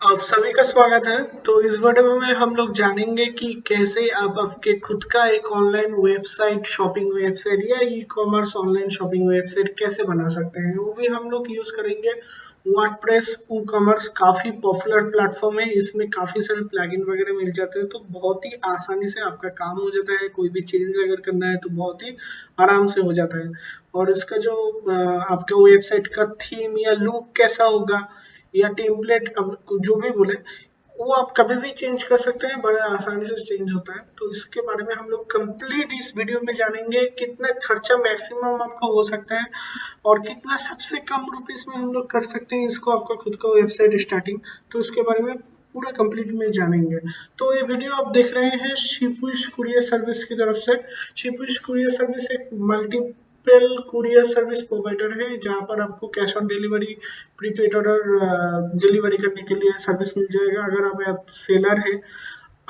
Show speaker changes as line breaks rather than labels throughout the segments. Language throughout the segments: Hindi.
आप सभी का स्वागत है। तो इस वीडियो में हम लोग जानेंगे कि कैसे आप आपके खुद का एक ऑनलाइन वेबसाइट, शॉपिंग वेबसाइट या e commerce online shopping website कैसे बना सकते हैं। वो भी हम लोग यूज करेंगे वर्डप्रेस। ई कॉमर्स काफी पॉपुलर प्लेटफॉर्म है, इसमें काफी सारे प्लगइन वगैरह मिल जाते हैं, तो बहुत ही आसानी से आपका काम हो जाता है। कोई भी चेंज अगर करना है तो बहुत ही आराम से हो जाता है। और इसका जो आपका वेबसाइट का थीम या लुक कैसा होगा या टेम्पलेट, अब जो भी बोले वो आप कभी भी चेंज कर सकते हैं, बड़े आसानी से चेंज होता है। तो इसके बारे में हम लोग कंप्लीट इस वीडियो में जानेंगे, कितना खर्चा मैक्सिमम आपका हो सकता है और कितना सबसे कम रुपीस में हम लोग कर सकते हैं इसको, आपका खुद का वेबसाइट स्टार्टिंग। तो इसके बारे में पूरा कंप्लीट में जानेंगे। तो ये वीडियो आप देख रहे हैं शिपविश कुरियर सर्विस की तरफ से। शिपविश कुरियर सर्विस एक मल्टीपल कुरियर सर्विस प्रोवाइडर है, जहां पर आपको cash on delivery, prepaid order delivery करने के लिए सर्विस मिल जाएगा। अगर आप सेलर है,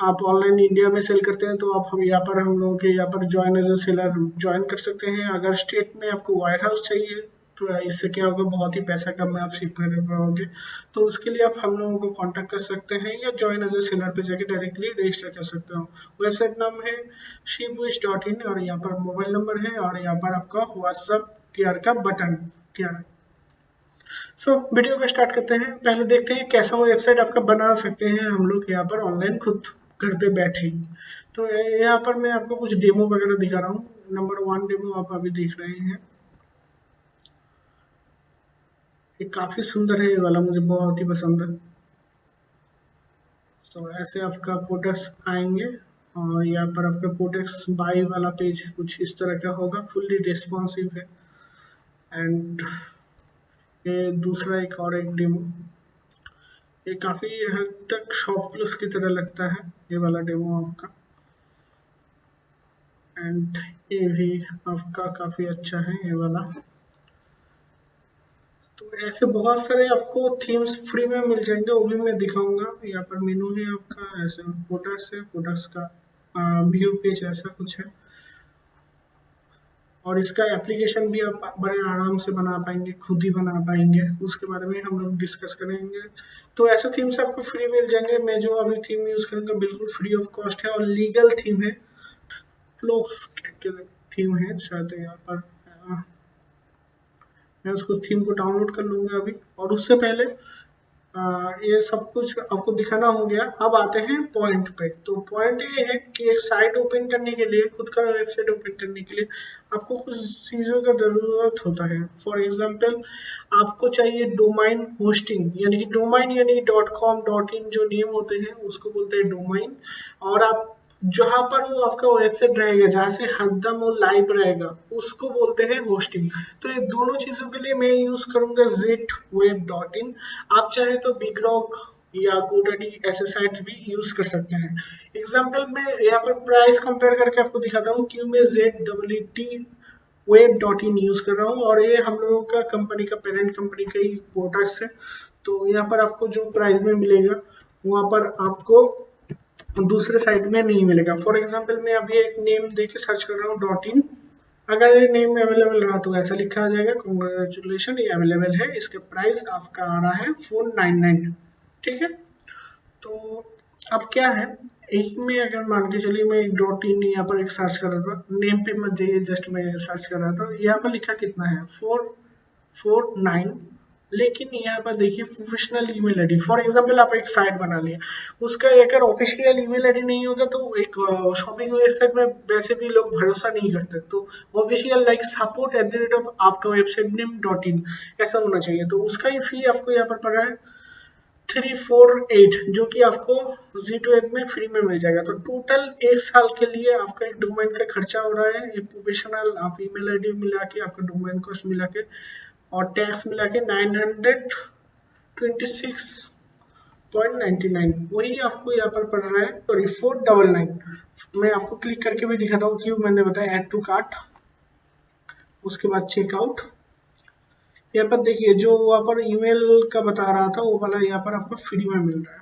आप ऑनलाइन इंडिया में सेल करते हैं, तो आप हम यहाँ पर हम लोगों के यहाँ पर join as a seller join कर सकते हैं। अगर स्टेट में आपको वायर हाउस चाहिए तो इससे क्या होगा, बहुत ही पैसा कम में आप शिप कर पाओगे। तो उसके लिए आप हम लोगों को कांटेक्ट कर सकते हैं या ज्वाइन एज अ सेलर पे जाके डायरेक्टली रजिस्टर कर सकते हो। वेबसाइट नाम है shipwish.in और यहाँ पर मोबाइल नंबर है और यहाँ पर आपका व्हाट्सएप केयर का बटन केयर। सो वीडियो को स्टार्ट करते हैं। पहले देखते हैं कैसा वो वेबसाइट आपका बना सकते हैं हम लोग यहाँ पर ऑनलाइन खुद घर पे बैठे ही। तो यहाँ पर मैं आपको कुछ डेमो वगैरह दिखा रहा हूँ। नंबर 1 डेमो आप अभी देख रहे हैं, ये काफी सुंदर है, ये वाला मुझे बहुत ही पसंद है। तो ऐसे आपका प्रोडक्ट्स आएंगे और यहाँ पर आपका प्रोडक्ट्स बाई वाला पेज कुछ इस तरह का होगा, फुल्ली रिस्पॉन्सिव है। एंड ये दूसरा एक और एक डेमो, ये काफी हद तक शॉप क्लूज की तरह लगता है ये वाला डेमो आपका। एंड ये भी आपका काफी अच्छा है ये वाला। तो ऐसे बहुत सारे आपको थीम्स फ्री में मिल जाएंगे, वो भी मैं दिखाऊंगा। यहाँ पर मेनू है आपका, ऐसे प्रोडक्ट्स है, प्रोडक्ट्स का व्यू पेज ऐसा कुछ है। और इसका एप्लीकेशन भी आप बड़े आराम से बना पाएंगे, खुद ही बना पाएंगे, उसके बारे में हम लोग डिस्कस करेंगे। तो ऐसे थीम्स आपको फ्री मिल जाएंगे। मैं जो अभी थीम यूज करूंगा बिल्कुल फ्री ऑफ कॉस्ट है और लीगल थीम है। फ्लोक्स थीम है शायद यहाँ पर। मैं उसको थीम को डाउनलोड कर लूंगा अभी। और उससे पहले ये सब कुछ आपको दिखाना हो गया। अब आते हैं पॉइंट पे। तो पॉइंट ये है कि एक साइट ओपन करने के लिए, खुद का वेबसाइट ओपन करने के लिए आपको कुछ चीज़ों का ज़रूरत होता है। फॉर एग्जांपल, आपको चाहिए डोमाइन होस्टिंग, यानी कि डोमाइन यानी .com.in जो नेम होते हैं उसको बोलते हैं डोमाइन। और आप जहाँ पर वो आपका वेबसाइट रहेगा, जहाँ से हरदम वो लाइव रहेगा, उसको बोलते हैं होस्टिंग। तो ये दोनों चीज़ों के लिए मैं यूज़ करूँगा ZWeb.in। आप चाहे तो बिगरॉक या गोडैडी ऐसे साइट्स भी यूज कर सकते हैं। एग्जाम्पल में यहाँ पर प्राइस कंपेयर करके आपको दिखाता हूँ क्यों मैं ZWT web.in यूज कर रहा हूँ। और ये हम लोगों का कंपनी का पेरेंट कंपनी का ही प्रोडक्ट्स है। तो यहाँ पर आपको जो प्राइस में मिलेगा वहाँ पर आपको दूसरे साइट में नहीं मिलेगा। फॉर एग्जाम्पल मैं अभी एक नेम दे के सर्च कर रहा हूँ .in। अगर ये नेम अवेलेबल रहा तो ऐसा लिखा आ जाएगा, कॉन्ग्रेचुलेशन ये अवेलेबल है, इसके प्राइस आपका आ रहा है 499। ठीक है। तो अब क्या है, एक में अगर मान के चलिए मैं .in यहाँ पर एक सर्च कर रहा था, नेम पे मत जाइए, जस्ट मैं सर्च कर रहा था। यहाँ पर लिखा कितना है, 449। लेकिन यहाँ पर देखिए professional email ID. For example आप एक साइट बना लिए, उसका अगर ऑफिशियल ईमेल आईडी नहीं होगा तो एक शॉपिंग वेबसाइट में वैसे भी लोग भरोसा नहीं करते। तो ऑफिशियल लाइक support@, आपका वेबसाइट नेम .in ऐसा होना चाहिए। तो उसका ही फी आपको यहाँ पर पड़ रहा है 348, जो कि आपको Z2 में फ्री में मिल जाएगा। तो टोटल एक साल के लिए आपका एक डोमेन का खर्चा हो रहा है, ये प्रोफेशनल आप ईमेल आईडी मिला के, आपका डोमेन कॉस्ट मिला के और टैक्स मिला के 926.99 वही आपको यहाँ पर पड़ रहा है। सॉरी 499। मैं आपको क्लिक करके भी दिखाता हूँ क्यों मैंने बताया ऐड टू कार्ट। उसके बाद चेकआउट, यहाँ पर देखिए जो वहाँ पर ईमेल का बता रहा था वो वाला यहाँ पर आपको फ्री में मिल रहा है।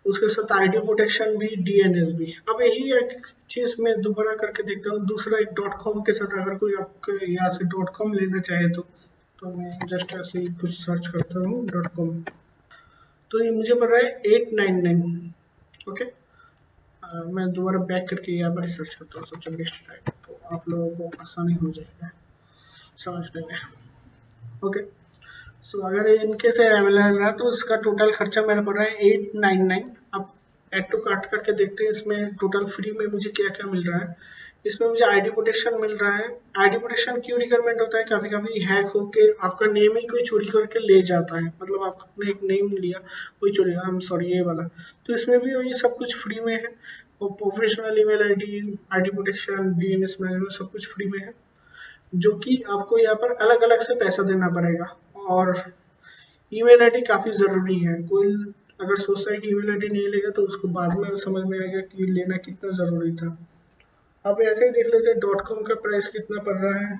उसके साथ आईडी प्रोटेक्शन भी, डीएनएस भी। अब यही एक चीज मैं दोबारा करके देखता हूँ दूसरा एक .com के साथ, अगर कोई आपके यहाँ से .com लेना चाहे तो मैं जस्ट ऐसे ही कुछ सर्च करता हूँ .com। तो ये मुझे पड़ रहा है 899। ओके, मैं दोबारा बैक करके यहाँ पर सर्च करता हूँ सोशल लिस्ट टाइप, तो आप लोगों को आसानी हो जाएगा समझने में। ओके, सो अगर इनके से अवेलेबल है तो इसका टोटल खर्चा मेरा पड़ रहा है 899। अब ऐड टू कार्ट करके देखते हैं इसमें टोटल फ्री में मुझे क्या क्या मिल रहा है। इसमें मुझे आईडी प्रोटेक्शन मिल रहा है। आईडी प्रोटेक्शन क्यों रिक्वायरमेंट होता है, कभी कभी हैक होके आपका नेम ही कोई चोरी करके ले जाता है, मतलब आपने एक नेम लिया कोई चोरी, आई एम सॉरी ये वाला, तो इसमें भी वही सब कुछ फ्री में है। और professional email ID, ID protection, DNS management सब कुछ फ्री में है, जो कि आपको यहाँ पर अलग अलग से पैसा देना पड़ेगा। और ईमेल आईडी काफ़ी ज़रूरी है। कोई अगर सोचता है कि ईमेल आईडी नहीं लेगा तो उसको बाद में समझ में आएगा कि लेना कितना ज़रूरी था। अब ऐसे ही देख लेते हैं डॉट कॉम का प्राइस कितना पड़ रहा है।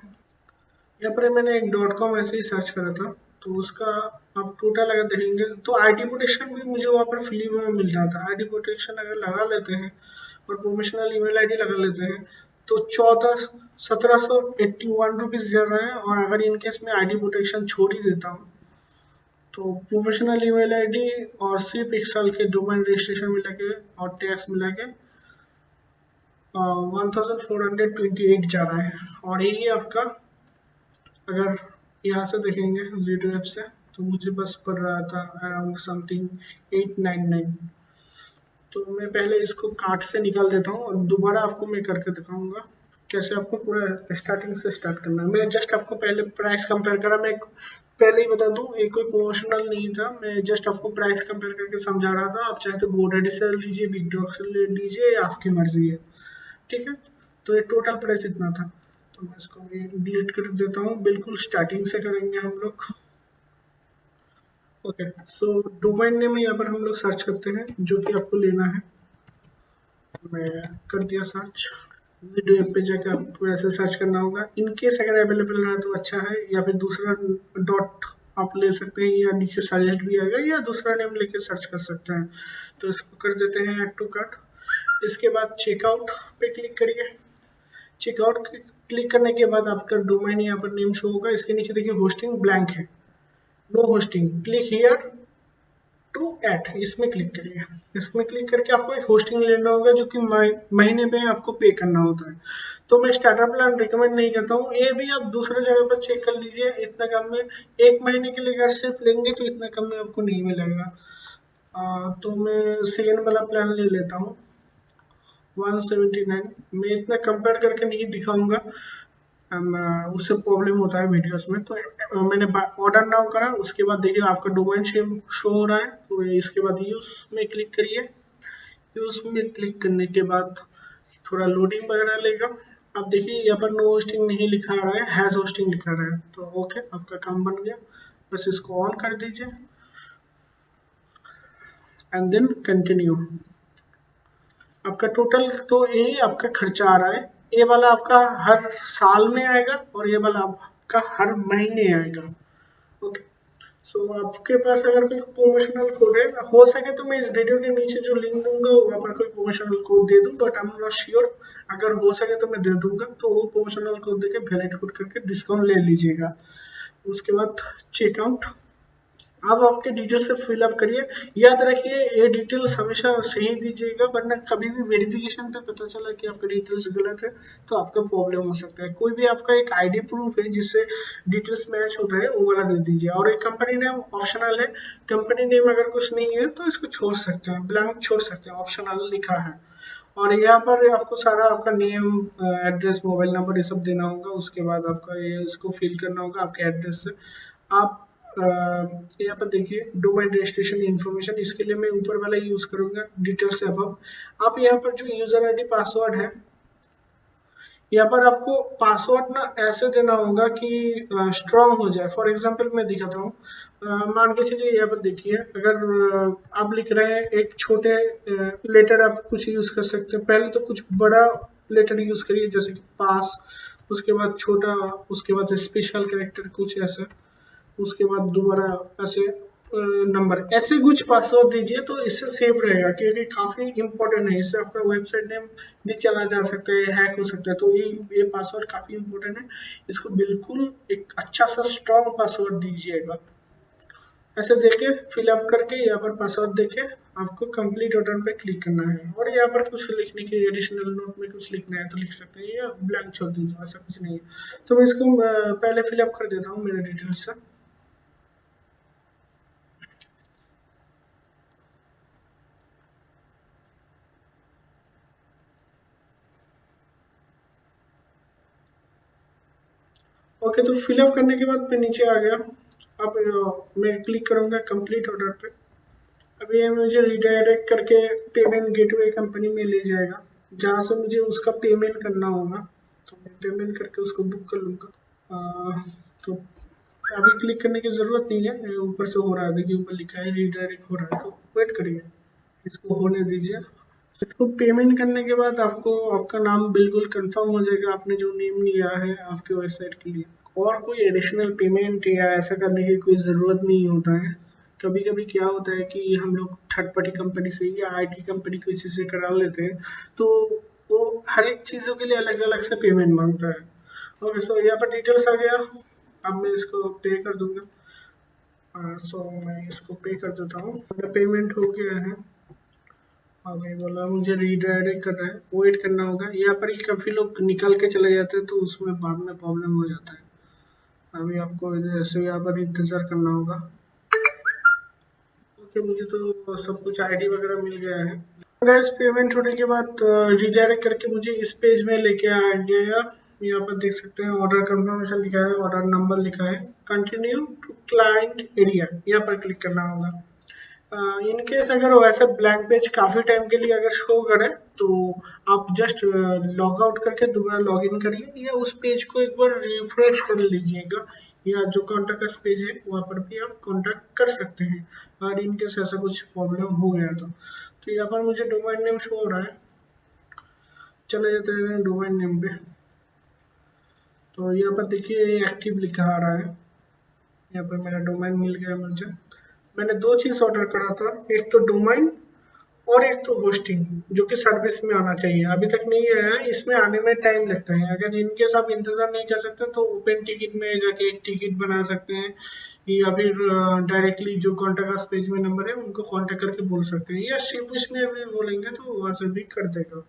यहाँ पर मैंने एक डॉट कॉम ऐसे ही सर्च करा था, तो उसका आप टोटल अगर देखेंगे तो आईडी प्रोटेक्शन भी मुझे वहाँ पर फ्री में मिल रहा था। आईडी प्रोटेक्शन अगर लगा लेते हैं और प्रोफेशनल ईमेल आईडी लगा लेते हैं तो 1781 रुपीज़ जा रहा है। और अगर इनकेस में आईडी प्रोटेक्शन छोड़ ही देता हूँ तो प्रोफेशनल ईमेल आईडी और सिर्फ 1 साल के डोमेन रजिस्ट्रेशन मिला के और टैक्स मिला के 1428 जा रहा है। और यही आपका अगर यहाँ से देखेंगे जीरो ऐप से तो मुझे बस पड़ रहा था अराउंड समथिंग 899। तो मैं पहले इसको कार्ट से निकाल देता हूँ और दोबारा आपको मैं करके दिखाऊंगा कैसे आपको पूरा स्टार्टिंग से स्टार्ट करना है। मैं जस्ट आपको पहले प्राइस कंपेयर करा, मैं पहले ही बता दूं ये कोई प्रमोशनल नहीं था, मैं जस्ट आपको प्राइस कंपेयर करके समझा रहा था। आप चाहे तो गोडैडी से लीजिए, बिग डॉग से ले लीजिए, आपकी मर्जी है, ठीक है। तो ये टोटल प्राइस इतना था, तो मैं इसको डिलीट कर देता हूँ। बिल्कुल स्टार्टिंग से करेंगे हम लोग। ओके, सो डोमेन नेम यहाँ पर हम लोग सर्च करते हैं जो कि आपको लेना है। मैं कर दिया सर्च, वीडियो ऐप पे जाकर आपको ऐसे सर्च करना होगा। इनकेस अगर अवेलेबल रहा तो अच्छा है, या फिर दूसरा डॉट आप ले सकते हैं, या नीचे सजेस्ट भी आएगा, या दूसरा नेम लेके सर्च कर सकते हैं। तो इसको कर देते हैं ऐड टू कार्ट। इसके बाद चेकआउट पे क्लिक करिए। चेकआउट क्लिक करने के बाद आपका डोमेन यहाँ पर नेम शो होगा। इसके नीचे देखिए होस्टिंग ब्लैंक है, no hosting, click here to add, इसमें क्लिक करिए। इसमें क्लिक करके आपको एक होस्टिंग लेना होगा जो कि महीने पे आपको पे करना होता है। तो मैं स्टार्टर प्लान रिकमेंड नहीं करता हूँ, ये भी आप दूसरे जगह पर चेक कर लीजिए। इतना कम में 1 महीने के लिए अगर सिर्फ लेंगे तो इतना कम में आपको नहीं मिलेगा। तो मैं सेकेंड वाला प्लान ले लेता हूँ 179। मैं इतना कंपेयर करके नहीं दिखाऊंगा, उससे प्रॉब्लम होता है वीडियोस में। तो मैंने ऑर्डर नाउ करा, उसके बाद देखिए आपका डोमेन शेम शो हो रहा है। तो इसके बाद यूज में क्लिक करिए। यूज में क्लिक करने के बाद थोड़ा लोडिंग वगैरह लेगा। अब देखिए यहाँ पर नो होस्टिंग नहीं लिखा रहा है, हैज होस्टिंग लिखा रहा है। तो ओके, आपका काम बन गया, बस इसको ऑन कर दीजिए एंड देन कंटिन्यू। आपका टोटल तो यही आपका खर्चा आ रहा है। ये वाला आपका हर साल में आएगा और ये वाला आपका हर महीने आएगा। ओके, सो आपके पास अगर कोई प्रमोशनल कोड है, हो सके तो मैं इस वीडियो के नीचे जो लिंक दूंगा वहाँ पर कोई प्रमोशनल कोड दे दूँ, but I am not sure. अगर हो सके तो मैं दे दूंगा, तो वो प्रमोशनल कोड देके वैलिड कोड करके डिस्काउंट ले लीजिएगा। उसके बाद चेकआउट, अब आपके डिटेल्स से फिलअप करिए। याद रखिए ये डिटेल्स हमेशा सही दीजिएगा, वरना कभी भी वेरिफिकेशन पे पता चला कि आपका डिटेल्स गलत है तो आपका प्रॉब्लम हो सकता है। कोई भी आपका एक आईडी प्रूफ है जिससे डिटेल्स मैच होता है वो वाला दे दीजिए। और एक कंपनी नेम ऑप्शनल है, कंपनी नेम अगर कुछ नहीं है तो इसको छोड़ सकते हैं, ब्लैंक छोड़ सकते हैं, ऑप्शनल लिखा है। और यहाँ पर आपको सारा आपका नेम, एड्रेस, मोबाइल नंबर ये सब देना होगा। उसके बाद आपका ये इसको फिल करना होगा आपके एड्रेस से। आप यहाँ पर देखिए डोमेन रजिस्ट्रेशन इन्फॉर्मेशन, इसके लिए मैं ऊपर वाला यूज करूंगा डिटेल्स अबव। आप यहाँ पर जो यूजर आईडी पासवर्ड है, यहाँ पर आपको पासवर्ड ना ऐसे देना होगा कि स्ट्रांग हो जाए। फॉर एग्जांपल मैं दिखाता हूँ, मान के चलिए यहाँ पर देखिए, अगर आप लिख रहे हैं एक छोटे लेटर, आप कुछ यूज कर सकते हैं। पहले तो कुछ बड़ा लेटर यूज करिए जैसे कि पास, उसके बाद छोटा, उसके बाद स्पेशल कैरेक्टर कुछ ऐसे, उसके बाद दोबारा ऐसे नंबर, ऐसे कुछ पासवर्ड दीजिए तो इससे सेव रहेगा, क्योंकि काफ़ी इंपॉर्टेंट है। इससे आपका वेबसाइट नेम भी चला जा सकता है, हैक हो सकता है। तो ये पासवर्ड काफ़ी इंपॉर्टेंट है, इसको बिल्कुल एक अच्छा सा स्ट्रॉन्ग पासवर्ड दीजिएगा। ऐसे देके फिलअप करके यहाँ पर पासवर्ड देके आपको कंप्लीट ऑर्डर पे क्लिक करना है, और यहाँ पर कुछ लिखने की एडिशनल नोट में कुछ लिखना है तो लिख सकते हैं, या ब्लैंक छोड़ दीजिए, ऐसा कुछ नहीं है। तो मैं इसको पहले फिलअप कर देता हूँ मेरे डिटेल्स से। ओके, तो फिलअप करने के बाद मैं नीचे आ गया। अब मैं क्लिक करूंगा कंप्लीट ऑर्डर पे। अब ये मुझे रिडायरेक्ट करके पेमेंट गेटवे कंपनी में ले जाएगा, जहाँ से मुझे उसका पेमेंट करना होगा। तो मैं पेमेंट करके उसको बुक कर लूँगा। तो अभी क्लिक करने की ज़रूरत नहीं है, ये ऊपर से हो रहा है, देखिए ऊपर लिखा है रिडायरेक्ट हो रहा है, तो वेट करिए, इसको होने दीजिए। इसको पेमेंट करने के बाद आपको आपका नाम बिल्कुल कंफर्म हो जाएगा, आपने जो नेम लिया है आपके वेबसाइट के लिए। और कोई एडिशनल पेमेंट या ऐसा करने की कोई ज़रूरत नहीं होता है। कभी कभी क्या होता है कि हम लोग थर्ड पार्टी कंपनी से या आईटी कंपनी किसी से करा लेते हैं, तो वो हर एक चीज़ों के लिए अलग अलग से पेमेंट मांगता है। ओके, सो यहाँ पर डिटेल्स आ गया। अब मैं इसको पे कर दूंगा। सो मैं इसको पे कर देता हूँ, मेरा पेमेंट हो गया है। अब ये बोला मुझे रीडायरेक्ट कर रहा है, वेट करना होगा। यहाँ पर ही काफ़ी लोग निकल के चले जाते हैं, तो उसमें बाद में प्रॉब्लम हो जाता है। अभी आपको ऐसे यहाँ पर इंतज़ार करना होगा। ओके, मुझे तो सब कुछ आईडी वगैरह मिल गया है। गैस पेमेंट होने के बाद रिडायरेक्ट करके मुझे इस पेज में लेके आ गया। यहाँ पर देख सकते हैं ऑर्डर कंफर्मेशन लिखा है, ऑर्डर नंबर लिखा है, कंटिन्यू टू क्लाइंट एरिया, यहाँ पर क्लिक करना होगा। इन केस अगर वैसे ब्लैंक पेज काफ़ी टाइम के लिए अगर शो करे, तो आप जस्ट लॉग आउट करके दोबारा लॉग इन करिए, या उस पेज को एक बार रिफ्रेश कर लीजिएगा, या जो कॉन्टैक्ट पेज है वहाँ पर भी आप कॉन्टैक्ट कर सकते हैं, और इन केस ऐसा कुछ प्रॉब्लम हो गया तो यहाँ पर मुझे डोमेन नेम शो हो रहा है। चले जाते हैं डोमेन नेम पे। तो यहाँ पर देखिए एक्टिव लिखा आ रहा है, यहाँ पर मेरा डोमेन मिल गया मुझे। मैंने दो चीज़ ऑर्डर करा था, एक तो डोमेन और एक तो होस्टिंग, जो कि सर्विस में आना चाहिए, अभी तक नहीं आया है। इसमें आने में टाइम लगता है। अगर इनकेस आप इंतज़ार नहीं कर सकते तो ओपन टिकट में जाके एक टिकट बना सकते हैं, या फिर डायरेक्टली जो कॉन्टैक्ट पेज में नंबर है उनको कॉन्टैक्ट करके बोल सकते हैं, या शिप में भी बोलेंगे तो वहाँ से भी कर देगा।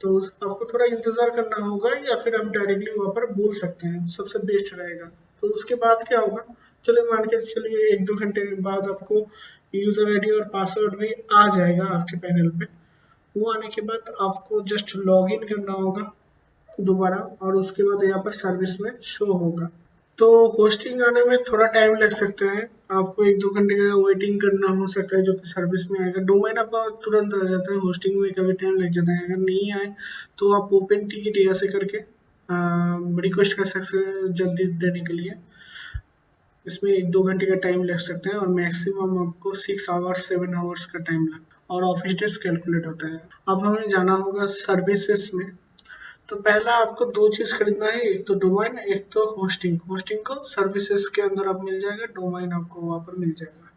तो आपको थोड़ा इंतज़ार करना होगा, या फिर आप डायरेक्टली वहाँ पर बोल सकते हैं, सबसे बेस्ट रहेगा। तो उसके बाद क्या होगा, चलिए मान के चलिए 1-2 घंटे के बाद आपको यूज़र आईडी और पासवर्ड भी आ जाएगा आपके पैनल पे। वो आने के बाद आपको जस्ट लॉग इन करना होगा दोबारा, और उसके बाद यहाँ पर सर्विस में शो होगा। तो होस्टिंग आने में थोड़ा टाइम लग सकता है, आपको 1-2 घंटे का वेटिंग करना हो सकता है, जो कि सर्विस में आएगा। डोमेन आपका तुरंत आ जाता है, होस्टिंग में कभी टाइम लग जाता है। अगर नहीं आए तो आप ओपन टिकट ऐसे करके रिक्वेस्ट कर सकते हैं जल्दी देने के लिए। इसमें 1-2 घंटे का टाइम लग सकता है, और मैक्सिमम आपको 6 आवर्स 7 आवर्स का टाइम लग, और ऑफिस डेज कैलकुलेट होता है। अब हमें जाना होगा सर्विसेज में। तो पहला आपको दो चीज़ खरीदना है, एक तो डोमाइन, एक तो होस्टिंग। होस्टिंग को सर्विसेज के अंदर आप मिल जाएगा, डोमाइन आपको वहाँ पर मिल जाएगा।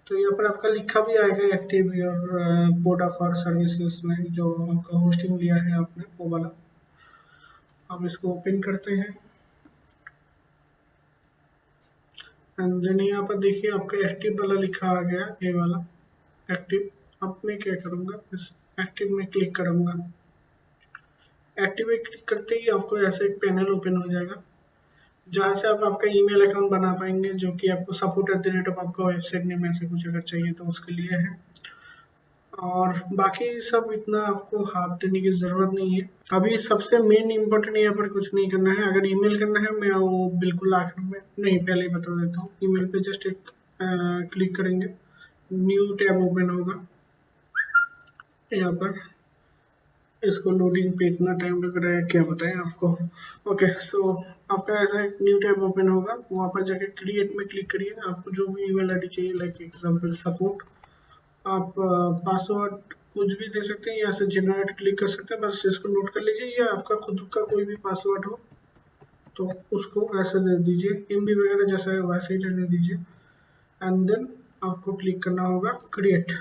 तो यहाँ पर आपका लिखा भी आएगा active your port of services में, जो आपका होस्टिंग लिया है आपने वो वाला। हम इसको ओपन करते हैं, एंड देन यहाँ पर देखिए आपका एक्टिव वाला लिखा आ गया, ये वाला एक्टिव। अब मैं क्या करूँगा, इस एक्टिव में क्लिक करूँगा। एक्टिव में क्लिक करते ही आपको ऐसा एक पैनल ओपन हो जाएगा, जहाँ से आप आपका ईमेल अकाउंट बना पाएंगे, जो कि आपको support@, आपका वेबसाइट नेम ऐसे कुछ अगर चाहिए तो उसके लिए है। और बाकी सब इतना आपको हाथ देने की ज़रूरत नहीं है। अभी सबसे मेन इम्पोर्टेंट यहाँ पर कुछ नहीं करना है। अगर ईमेल करना है मैं वो बिल्कुल आखिर में, नहीं पहले ही बता देता हूँ। ईमेल पे जस्ट एक क्लिक करेंगे, न्यू टैब ओपन होगा यहाँ पर। इसको लोडिंग पे इतना टाइम लग रहा है क्या बताएं आपको। ओके, सो आपका ऐसा एक न्यू टैब ओपन होगा, वहाँ पर जाके क्रिएट में क्लिक करिए। आपको जो भी ईमेल आईडी चाहिए, लाइक एग्जांपल सपोर्ट, आप पासवर्ड कुछ भी दे सकते हैं, यहाँ से जनरेट क्लिक कर सकते हैं, बस इसको नोट कर लीजिए। या आपका खुद का कोई भी पासवर्ड हो तो उसको ऐसे दे दीजिए, एमबी वगैरह जैसा है वैसे ही रहने दीजिए। एंड देन आपको क्लिक करना होगा क्रिएट।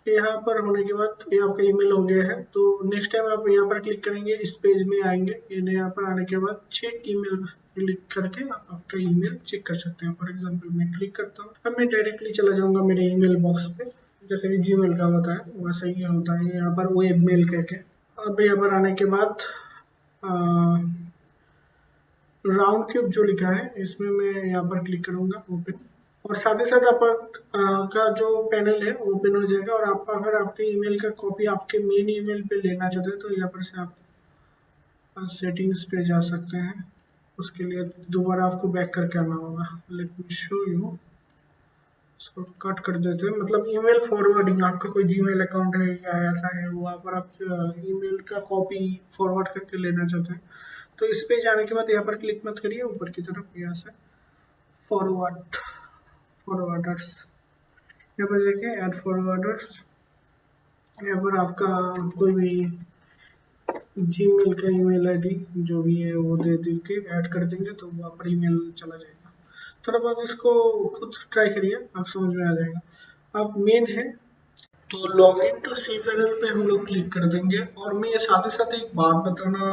यहाँ पर होने के बाद ये आपका ईमेल हो गया है। तो नेक्स्ट टाइम आप यहाँ पर क्लिक करेंगे, इस पेज में आएंगे। ये यहाँ पर आने के बाद चेक ईमेल क्लिक करके आप आपका ईमेल चेक कर सकते हैं। फॉर एग्जांपल मैं क्लिक करता हूँ, अब मैं डायरेक्टली चला जाऊंगा मेरे ईमेल बॉक्स पे, जैसे कि जीमेल का होता है वैसे ही होता है यहाँ पर वेब मेल करके। अब यहाँ पर आने के बाद राउंड क्यूब जो लिखा है इसमें मैं यहाँ पर क्लिक करूंगा ओपन, और साथ ही साथ का जो पैनल है ओपन हो जाएगा। और आप अगर आपके ईमेल का कॉपी आपके मेन ईमेल पे लेना चाहते हैं तो यहाँ पर से आप सेटिंग्स पे जा सकते हैं। उसके लिए दोबारा आपको बैक करके आना होगा। Let me show you. इसको कट कर देते हैं, मतलब ईमेल फॉरवर्डिंग, आपका कोई जीमेल अकाउंट है या ऐसा है वहाँ पर आप ईमेल का कॉपी फॉरवर्ड करके लेना चाहते हैं तो इस पे जाने के बाद यहाँ पर क्लिक मत करिए, ऊपर की तरफ यहाँ से फॉरवर्ड फॉरवर्डर्स, यहाँ पर देखिए ऐड फॉरवर्डर्स। यहाँ पर आपका कोई भी जीमेल का ईमेल आईडी जो भी है वो दे के ऐड कर देंगे तो वहाँ पर ईमेल चला जाएगा। थोड़ा बहुत इसको खुद ट्राई करिए, आप समझ में आ जाएगा। अब मेन है तो लॉग इन टू cPanel पे हम लोग क्लिक कर देंगे। और मैं साथ ही साथ एक बात बताना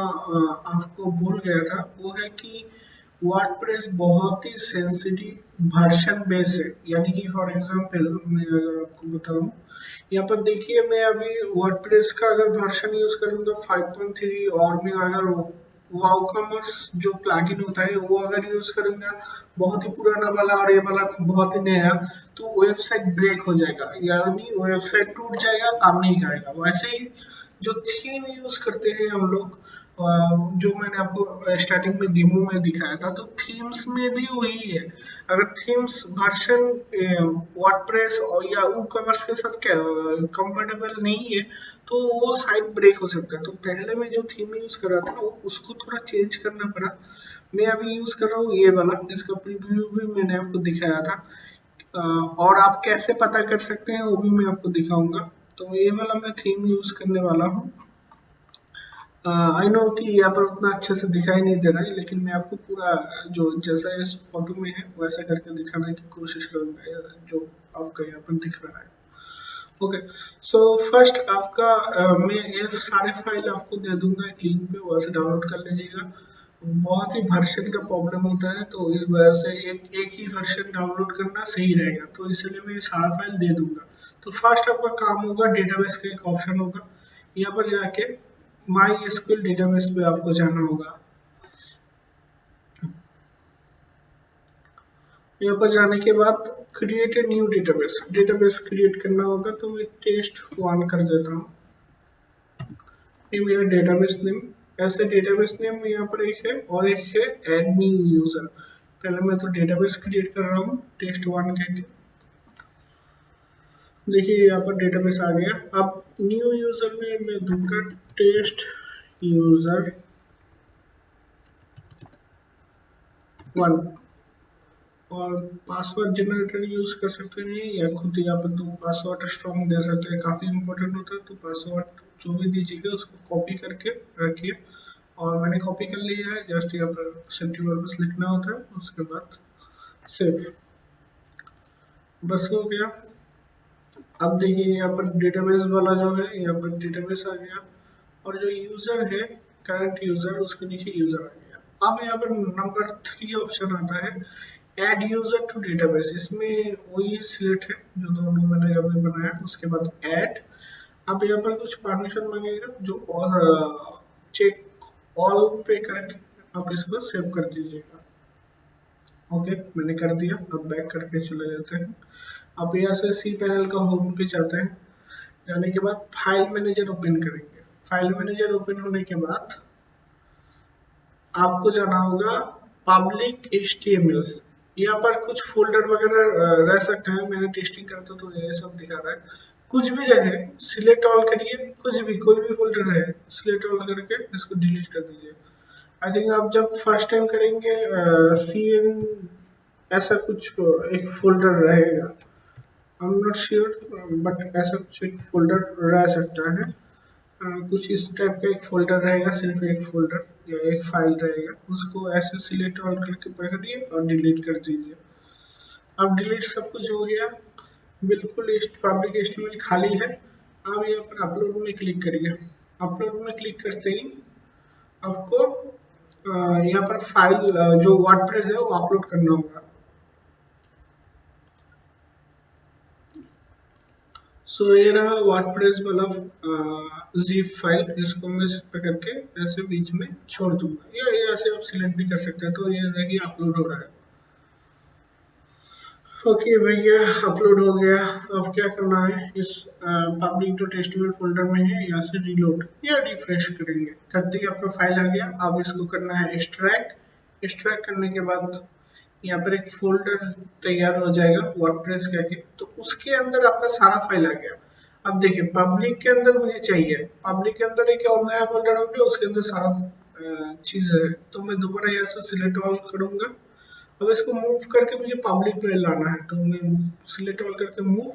आपको भूल गया था, वो है कि वर्डप्रेस बहुत ही सेंसिटिव वर्जन बेस है। यानी कि फॉर एग्जांपल मैं अगर आपको बताऊं, यहाँ पर देखिए मैं अभी वर्डप्रेस का अगर वर्जन यूज करूंगा 5.3 और मैं अगर वाउकॉमर्स जो प्लगइन होता है वो अगर यूज करूंगा बहुत ही पुराना वाला और ये वाला बहुत ही नया, तो वेबसाइट ब्रेक हो जाएगा, यानी वेबसाइट टूट जाएगा, काम नहीं करेगा। वैसे ही जो थीम यूज करते हैं हम लोग, जो मैंने आपको स्टार्टिंग में डेमो में दिखाया था, तो थीम्स में भी वही है। अगर थीम्स वर्जन वर्डप्रेस और या वूकॉमर्स के साथ कंफर्टेबल नहीं है तो वो साइट ब्रेक हो सकता है। तो पहले मैं जो थीम यूज कर रहा था उसको थोड़ा चेंज करना पड़ा। मैं अभी यूज कर रहा हूँ ये वाला, इसका प्रीव्यू भी मैंने आपको दिखाया था। और आप कैसे पता कर सकते हैं वो भी मैं आपको दिखाऊंगा। तो ये वाला मैं थीम यूज करने वाला हूँ। आई नो कि यहाँ पर उतना अच्छे से दिखाई नहीं दे रहा है, लेकिन मैं आपको पूरा जो जैसा इस फोटो में है वैसा करके दिखाने की कोशिश करूंगा जो आपका यहाँ पर दिख रहा है। ओके, सो फर्स्ट आपका मैं ये सारे फाइल आपको दे दूंगा एक लिंक पे, वहाँ से डाउनलोड कर लीजिएगा। बहुत ही वर्जन का प्रॉब्लम होता है तो इस वजह से एक ही वर्जन डाउनलोड करना सही रहेगा, तो इसलिए मैं सारा फाइल दे दूंगा। तो फर्स्ट आपका काम होगा, डेटाबेस का एक ऑप्शन होगा, यहाँ पर जाके माई एसक्यूएल डेटाबेस पे आपको जाना होगा। यहाँ पर जाने के बाद create a new database, database create करना होगा। तो मैं test1 कर देता हूँ, ये मेरा डेटाबेस नेम। ऐसे डेटाबेस नेम यहाँ पर एक है और एक है ऐड न्यू यूजर। पहले मैं तो डेटाबेस क्रिएट कर रहा हूँ test1 करके। देखिए यहाँ पर डेटाबेस आ गया। अब न्यू यूजर में मैं दूंगा टेस्ट यूजर 1 और पासवर्ड जनरेटर यूज कर सकते हैं या खुद यहाँ पर दो पासवर्ड स्ट्रॉन्ग दे सकते हैं, काफी इंपॉर्टेंट होता है। तो पासवर्ड जो भी दीजिएगा उसको कॉपी करके रखिए, और मैंने कॉपी कर लिया है। जस्ट यहाँ पर सेफ्टी पर्पस लिखना होता है, उसके बाद सेव, बस हो गया। अब देखिए यहाँ पर डेटाबेस वाला जो है, यहाँ पर डेटाबेस आ गया और जो यूजर है करंट यूजर, उसके नीचे यूजर आ गया। अब यहाँ पर नंबर 3 ऑप्शन आता है ऐड यूजर टू डेटाबेस। इसमें वही सिलेक्ट है जो दोनों मैंने अभी बनाया, उसके बाद ऐड। अब यहाँ पर कुछ परमिशन मांगेगा जो और चेक ऑल पे करके आप इसको सेव कर दीजिएगा। ओके, मैंने कर दिया। अब बैक करके चले जाते हैं। अब यहाँ से cPanel का होम पे जाते हैं, जाने के बाद फाइल मैनेजर ओपन करेंगे। फाइल मैनेजर ओपन होने के बाद आपको जाना होगा पब्लिक HTML। यहाँ पर कुछ फोल्डर वगैरह रह सकते हैं, मैंने टेस्टिंग करता तो ये सब दिखा रहा है। कुछ भी रहे सिलेक्ट ऑल करिए, कुछ भी कोई भी फोल्डर रहे सिलेक्ट ऑल करके इसको डिलीट कर दीजिए। आई थिंक आप जब फर्स्ट टाइम करेंगे CN ऐसा कुछ एक फोल्डर रहेगा, I am not sure but ऐसा कुछ एक फोल्डर रह सकता है। कुछ इस टाइप का एक फोल्डर रहेगा, सिर्फ एक फोल्डर या एक फाइल रहेगा, उसको ऐसे सिलेक्ट ऑल करके पकड़िए और डिलीट कर दीजिए। अब डिलीट सब कुछ हो गया। बिल्कुल पब्लिक HTML खाली है। आप यहाँ पर अपलोड में क्लिक करिए। अपलोड में क्लिक करते ही आपको यहाँ पर फाइल जो वर्डप्रेस है वो अपलोड करना होगा। सो ये रहा वर्डप्रेस वाला zip फाइल, इसको मैं इस पे करके ऐसे बीच में छोड़ दूंगा, या ये ऐसे आप सिलेक्ट भी कर सकते हैं। तो ये देखिए अपलोड हो रहा है। ओके भैया, अपलोड हो गया। अब क्या करना है, इस पब्लिक डॉट एचटीएमएल फोल्डर में है, यहाँ से रीलोड या रिफ्रेश करेंगे, करते ही आपका फाइल आ गया। अब इसको करना है एक्सट्रैक्ट। एक्सट्रैक्ट करने के बाद यहाँ पर एक फोल्डर तैयार हो जाएगा वर्डप्रेस करके, तो उसके अंदर आपका सारा फाइल आ गया। अब देखिए पब्लिक के अंदर मुझे चाहिए, पब्लिक के अंदर एक और नया फोल्डर हो गया, उसके अंदर सारा चीज है। तो मैं दोबारा यहाँ से सिलेक्ट ऑल करूंगा। अब इसको मूव करके मुझे पब्लिक में लाना है, तो मैं सिलेक्ट ऑल करके मूव,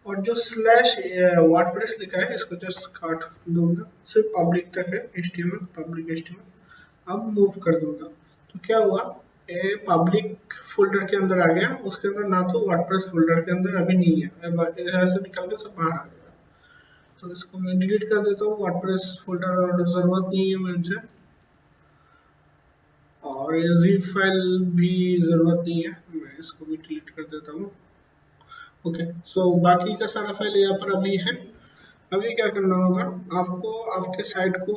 और जो स्लैश वर्डप्रेस लिखा है इसको जस्ट काट दूंगा, सिर्फ पब्लिक तक है एचटीएमएल, पब्लिक एचटीएमएल। अब मूव कर दूंगा, तो क्या हुआ, ये पब्लिक फोल्डर के अंदर आ गया, उसके अंदर ना तो वर्डप्रेस फोल्डर के अंदर अभी नहीं है, ऐसे निकाल के सब बाहर आ गया। तो इसको मैं डिलीट कर देता हूँ, वर्डप्रेस फोल्डर और जरूरत नहीं है मुझे, और ये zip फाइल भी जरूरत नहीं है, मैं इसको भी डिलीट कर देता हूँ। ओके, सो बाकी का सारा फाइल यहाँ पर अभी है। अभी क्या करना होगा, आपको आपके साइट को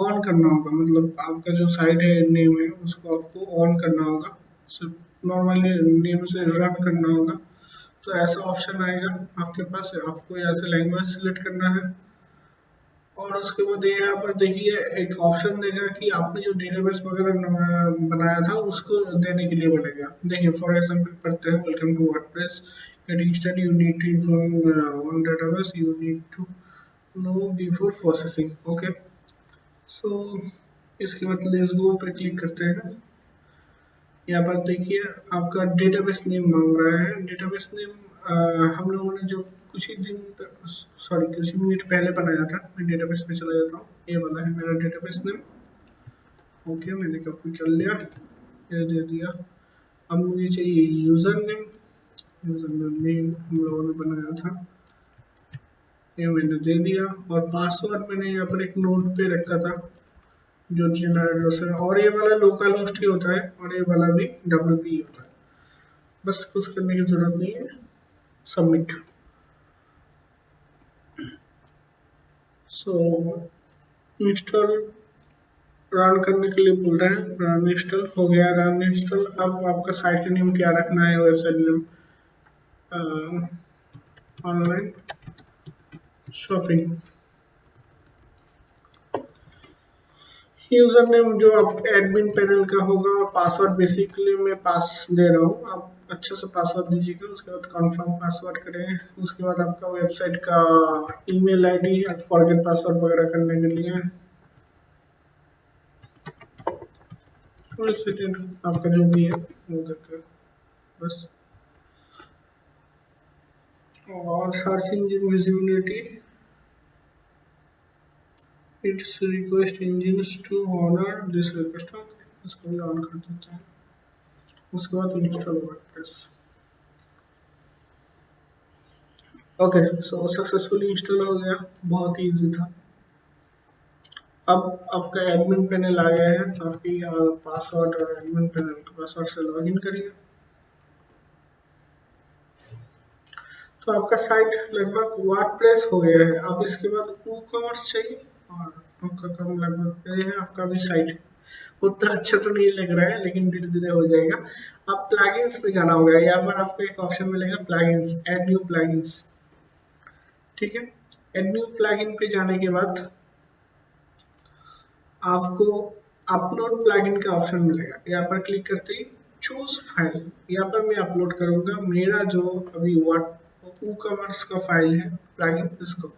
ऑन करना होगा, मतलब आपका जो साइट है नेम है उसको आपको ऑन करना होगा, सिर्फ नॉर्मली नेम से रन करना होगा। तो ऐसा ऑप्शन आएगा आपके पास, आपको यहाँ से लैंग्वेज सिलेक्ट करना है, और उसके बाद यहाँ पर देखिए एक ऑप्शन देगा कि आपने जो डेटाबेस वगैरह बनाया था उसको देने के लिए बोलेगा। देखिए फॉर एग्जांपल पढ़ते हैं, welcome to WordPress, getting started, you need to inform on database, you need to know before processing. Okay, so इसके बाद लेट्स गो पे क्लिक करते हैं। यहाँ पर देखिए आपका डेटाबेस नेम मांग रहा है। डेटाबेस नेम हम लोगों ने जो कुछ ही दिन सॉरी कुछ ही मिनट पहले बनाया था। मैं डेटाबेस पे चला जाता हूँ, ये वाला है मेरा डेटाबेस नेम। ओके, मैंने कॉपी कर लिया, ये दे दिया। अब मुझे चाहिए यूजर नेम। यूजर नेम हम लोगों ने बनाया था, ये मैंने दे दिया। और पासवर्ड मैंने यहाँ पर एक नोट पे रखा था जो जनरल, और ये वाला लोकल होस्ट ही होता है, और ये वाला भी WP होता है। बस कुछ करने की जरूरत नहीं है, सबमिट। सो इंस्टॉल रन करने के लिए बोल रहे हैं, रन इंस्टॉल हो गया। Run install. अब आपका साइट का नेम क्या रखना है, website name online shopping. User name जो आपके एडमिन पैनल का होगा, और पासवर्ड बेसिकली मैं पास दे रहा हूँ, आप अच्छे से पासवर्ड दीजिएगा। उसके बाद कंफर्म पासवर्ड करें। उसके बाद आपका वेबसाइट का ईमेल आईडी, फॉरगेट पासवर्ड वगैरह करने के लिए आपका जो भी है वो करके बस। और search engine visibility, it's request engines to honour this request. इसको भी ऑन कर देते हैं। उसके बाद install WordPress. Okay, so successfully install हो गया, बहुत ही इजी था। अब आपका एडमिन पैनल आ गया है, तो आपकी पासवर्ड और एडमिन पैनल के पासवर्ड से लॉगिन करिए। तो आपका साइट लगभग वर्डप्रेस हो गया है। अब इसके बाद WooCommerce चाहिए, और आपका काम लगभग ये है। आपका भी साइट उतना अच्छा तो नहीं लग रहा है, लेकिन धीरे धीरे हो जाएगा। अब प्लगइन्स पे जाना होगा। यहाँ पर आपको एक ऑप्शन मिलेगा प्लगइन्स, ऐड न्यू प्लगइन्स। ठीक है, ऐड न्यू प्लगइन पे जाने के बाद आपको अपलोड प्लगइन का ऑप्शन मिलेगा। यहाँ पर क्लिक करते ही चूज फाइल, यहाँ पर मैं अपलोड करूंगा मेरा जो अभी WooCommerce का फाइल है प्लगइन, इसको।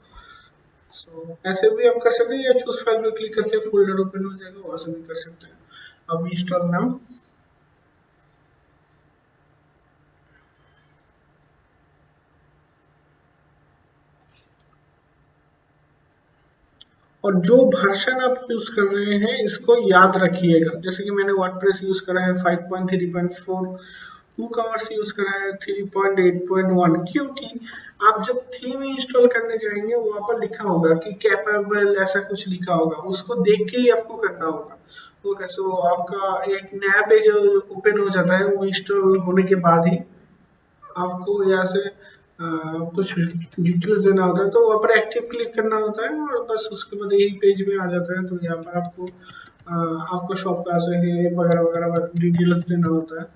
सो ऐसे भी आप कर सकते हैं, या चूज फाइल पे क्लिक करते हैं फोल्डर ओपन हो जाएगा, वहां से भी कर सकते हैं। अब इंस्टॉल नाउ। और जो वर्जन आप यूज कर रहे हैं इसको याद रखिएगा। जैसे कि मैंने वर्डप्रेस यूज करा है 5.3.4 WooCommerce यूज करा है 3.8.1, क्योंकि आप जब थीम इंस्टॉल करने जाएंगे वहां पर लिखा होगा कि कैपेबल, ऐसा कुछ लिखा होगा, उसको देख के ही आपको करना होगा। ओके, सो आपका एक नया पेज ओपन हो जाता है वो इंस्टॉल होने के बाद ही। आपको यहाँ से कुछ डिटेल्स देना होता है, तो वहाँ पर एक्टिव क्लिक करना होता है और बस उसके बाद यही पेज में आ जाता है। तो यहाँ पर आपको आपका शॉप कहाँ से है वगैरह वगैरह डिटेल्स देना होता है।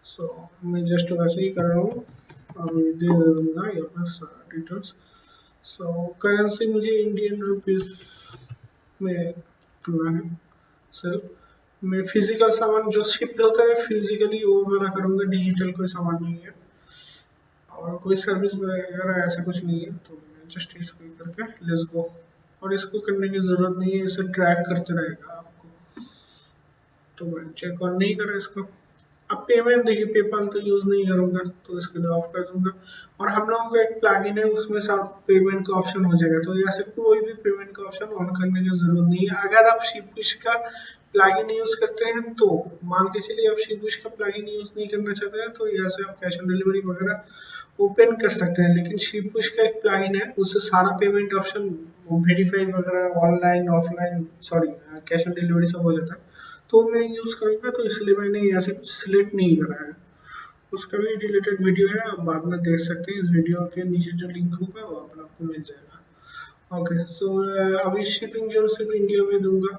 सो मैं जस्ट वैसे ही कर रहा हूँ, अभी दे दूंगा यहाँ पर डिटेल्स। सो करेंसी मुझे इंडियन रुपीस में करना है सर। मैं फिजिकल सामान जो शिफ्ट होता है फिजिकली वो वाला करूँगा, डिजिटल कोई सामान नहीं है और कोई सर्विस वगैरह ऐसा कुछ नहीं है। तो मैं जस्ट इसको ही करके लेट्स गो। और इसको करने की ज़रूरत नहीं है, इसे ट्रैक करते रहेगा आपको। तो मैं चेक और नहीं करा इसको। अब पेमेंट देखिए, पेपाल तो यूज़ नहीं करूँगा तो इसके लिए ऑफ कर दूंगा। और हम लोगों का एक प्लगइन है उसमें सब पेमेंट का ऑप्शन हो जाएगा, तो ऐसे कोई भी पेमेंट का ऑप्शन ऑन करने की ज़रूरत नहीं है। अगर आप शिपविश का प्लगइन यूज़ करते हैं तो मान के चलिए आप शिपविश का प्लगइन यूज़ नहीं करना चाहते हैं तो यहाँ से आप कैश ऑन डिलीवरी वगैरह ओपन कर सकते हैं। लेकिन शिपविश का एक प्लगइन है, उससे सारा पेमेंट ऑप्शन वेरीफाई वगैरह online offline sorry cash on delivery सब हो जाता है। तो मैं यूज़ करूँगा तो इसलिए मैंने यहाँ से सिलेक्ट नहीं करा है। उसका भी रिलेटेड वीडियो है, आप बाद में देख सकते हैं। इस वीडियो के नीचे जो लिंक होगा वहाँ पर आपको मिल जाएगा। ओके, सो अभी शिपिंग जो सिर्फ इंडिया में दूंगा,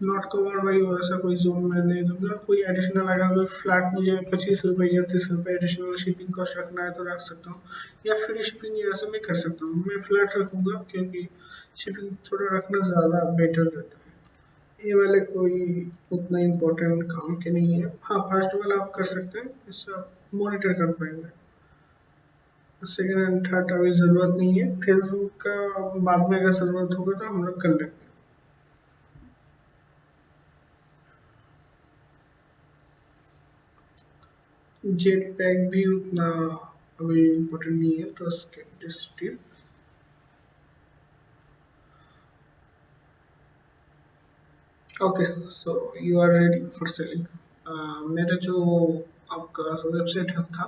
नॉट कवर बाई वैसा कोई जोन में नहीं दूंगा। कोई एडिशनल अगर कोई फ्लैट मुझे 25 रुपये या 30 रुपये एडिशनल शिपिंग कॉस्ट रखना है तो रख सकता हूँ, या फ्री शिपिंग ऐसे में कर सकता हूँ। मैं फ्लैट रखूँगा क्योंकि शिपिंग थोड़ा रखना ज़्यादा बेटर रहता है। ये वाले कोई उतना इम्पोर्टेंट काम के नहीं है। हाँ, फर्स्ट वाला आप कर सकते हैं, इससे आप मॉनिटर कर पाएंगे। सेकेंड एंड थर्ड अभी ज़रूरत नहीं है। फेसबुक का बाद में अगर ज़रूरत होगा तो हम लोग कर लेंगे। जेट पैक भी उतना अभी इम्पोर्टेंट नहीं है, तो still okay. So you are ready for selling. मेरा जो आपका वेबसाइट था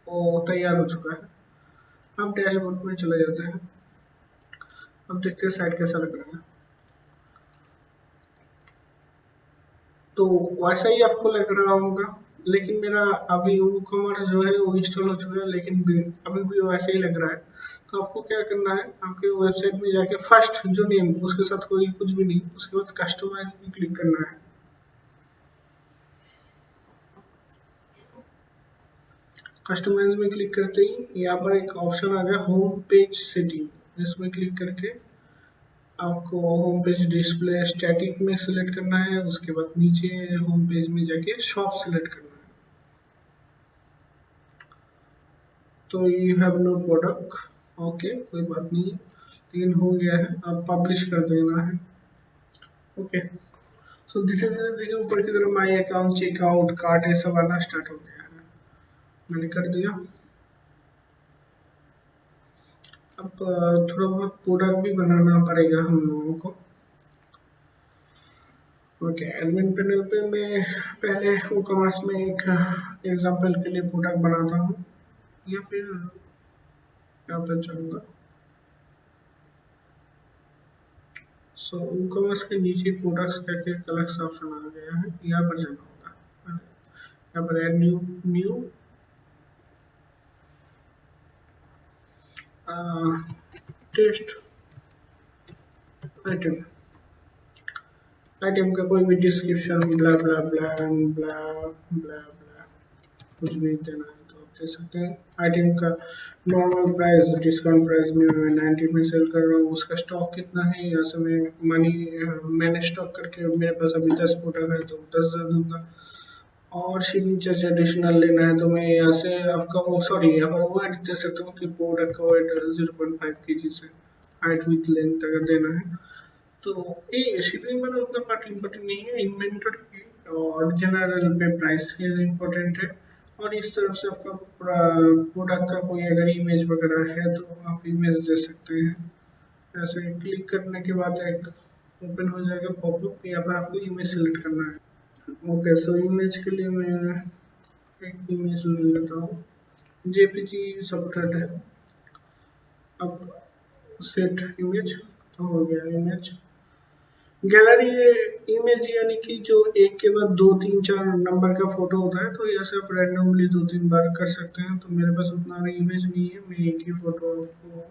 वो तैयार हो चुका है। आप डैशबोर्ड में चले जाते हैं। अब देखते हैं साइट कैसा लग रहा है। तो वैसा ही आपको लग रहा होगा, लेकिन मेरा अभी WooCommerce जो है वो इंस्टॉल हो चुका है, लेकिन अभी भी वैसे ही लग रहा है। तो आपको क्या करना है, आपके वेबसाइट में जाके फर्स्ट जो नेम उसके साथ कोई कुछ भी नहीं, उसके बाद कस्टमाइज पे क्लिक करना है। कस्टमाइज में क्लिक करते ही यहाँ पर एक ऑप्शन आ गया होम पेज सेटिंग। इसमें क्लिक करके आपको होम पेज डिस्प्ले स्टैटिक में सिलेक्ट करना है। उसके बाद नीचे होम पेज में जाके शॉप सिलेक्ट करना है। तो you have no product, okay कोई बात नहीं, लेकिन हो गया है। अब पब्लिश कर देना है। ओके, सो धीरे धीरे देखिए ऊपर की तरफ माई अकाउंट, चेकआउट, कार्ट ये सब आना स्टार्ट हो गया है। मैंने कर दिया। अब थोड़ा बहुत प्रोडक्ट भी बनाना पड़ेगा हम लोगों को। ओके, एडमिन पैनल पे मैं पहले WooCommerce में एक एग्जांपल के लिए प्रोडक्ट बनाता हूँ, या फिर यहाँ पर जाऊँगा। सो WooCommerce के नीचे प्रोडक्ट्स करके एक अलग सा ऑप्शन आ गया है, यहाँ पर जाना होगा। यहाँ पर add new new test item. Item का कोई भी डिस्क्रिप्शन ब्ला ब्ला ब्ला ब्ला ब्ला ब्ला कुछ भी देना है तो आप दे सकते हैं। आइटम का नॉर्मल प्राइस, डिस्काउंट प्राइस में मैं 90 में सेल कर रहा हूँ। उसका स्टॉक कितना है, यहाँ से मैं मैंने स्टॉक करके मेरे पास अभी 10 प्रोडक्ट है तो 10,000 दूंगा। और शिपिंग चार्ज एडिशनल लेना है तो मैं यहाँ से आपका वो सॉरी यहाँ पर वो दे सकता हूँ कि प्रोडक्ट का वेट 0.5 kg से हाइट विथ लेंथ अगर देना है। तो ये शिपिंग वाला उतना पार्ट इम्पोर्टेंट नहीं है, इन्वेंटरी और जनरल पे प्राइस इम्पोर्टेंट है। और इस तरफ से आपका प्रोडक्ट का कोई अगर इमेज वगैरह है तो आप इमेज दे सकते हैं। ऐसे क्लिक करने के बाद एक ओपन हो जाएगा पॉपअप, यहाँ पर आपको इमेज सेलेक्ट करना है। ओके, सो इमेज के लिए मैं एक इमेज ले लेता हूँ, जेपीजी सबट्रैक्ट है। अब सेट इमेज तो हो गया इमेज। गैलरी इमेज यानी कि जो एक के बाद 2 3 4 नंबर का फोटो होता है, तो ऐसे आप रैंडमली 2 3 बार कर सकते हैं। तो मेरे पास उतना इमेज नहीं है, मैं एक ही फोटो आपको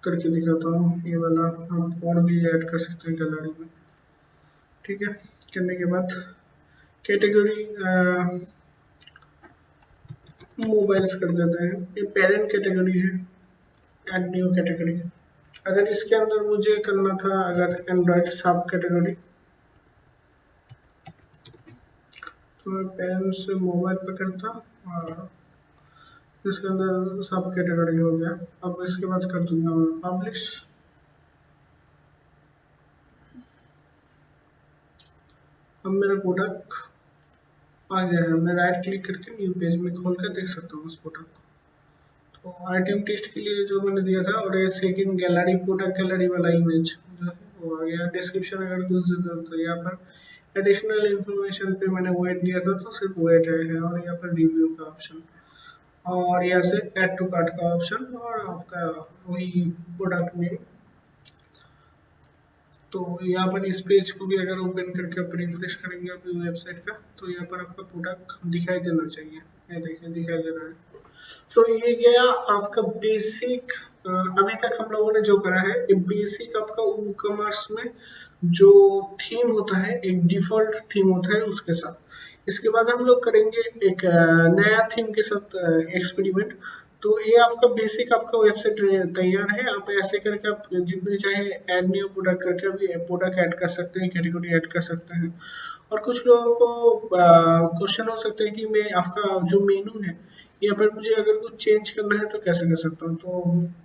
करके दिखाता हूँ। ये वाला आप और भी ऐड कर सकते हैं गैलरी में। ठीक है, करने के बाद कैटेगरी मोबाइल्स कर देते हैं। ये पेरेंट कैटेगरी है, ऐड न्यू कैटेगरी। अगर इसके अंदर मुझे करना था अगर एंड्रॉइड सब कैटेगरी, तो मैं पेरेंट्स से मोबाइल पे करता और इसके अंदर सब कैटेगरी हो गया। अब इसके बाद कर दूंगा मैं पब्लिश। अब मेरा प्रोडक्ट आ गया है, मैं राइट क्लिक करके न्यू पेज में खोल कर देख सकता हूँ उस प्रोडक्ट को। तो आइटम टेस्ट के लिए जो मैंने दिया था, और ये सेकंड गैलरी प्रोडक्ट गैलरी वाला इमेज जो है वो आ गया। डिस्क्रिप्शन अगर कुछ तो यहाँ पर एडिशनल इन्फॉर्मेशन पे मैंने वेट दिया था, तो सिर्फ वेट है। और यहाँ पर रिव्यू का ऑप्शन, और यहाँ से ऐड टू कार्ट का ऑप्शन, और आपका वही प्रोडक्ट नेम। तो यहाँ पर इस पेज को भी अगर ओपन करके आप रिफ्रेश करेंगे अपनी वेबसाइट का, तो यहाँ पर आपका प्रोडक्ट दिखाई देना चाहिए। ये देखिए दिखाई दे रहा है। सो ये गया आपका बेसिक। अभी तक हम लोगों ने जो करा है, ये बेसिक आपका ई कॉमर्स में जो थीम होता है, एक डिफॉल्ट थीम होता है उसके साथ। इसके बाद हम लोग करेंगे एक नया थीम के साथ एक्सपेरिमेंट। तो ये आपका बेसिक आपका वेबसाइट तैयार है। आप ऐसे करके आप जितने चाहे ऐड न्यू प्रोडक्ट करके अभी प्रोडक्ट ऐड कर सकते हैं, कैटेगरी ऐड कर सकते हैं। और कुछ लोगों को क्वेश्चन हो सकते हैं कि मैं आपका जो मेनू है यहाँ पर मुझे अगर कुछ चेंज करना है तो कैसे कर सकता हूँ। तो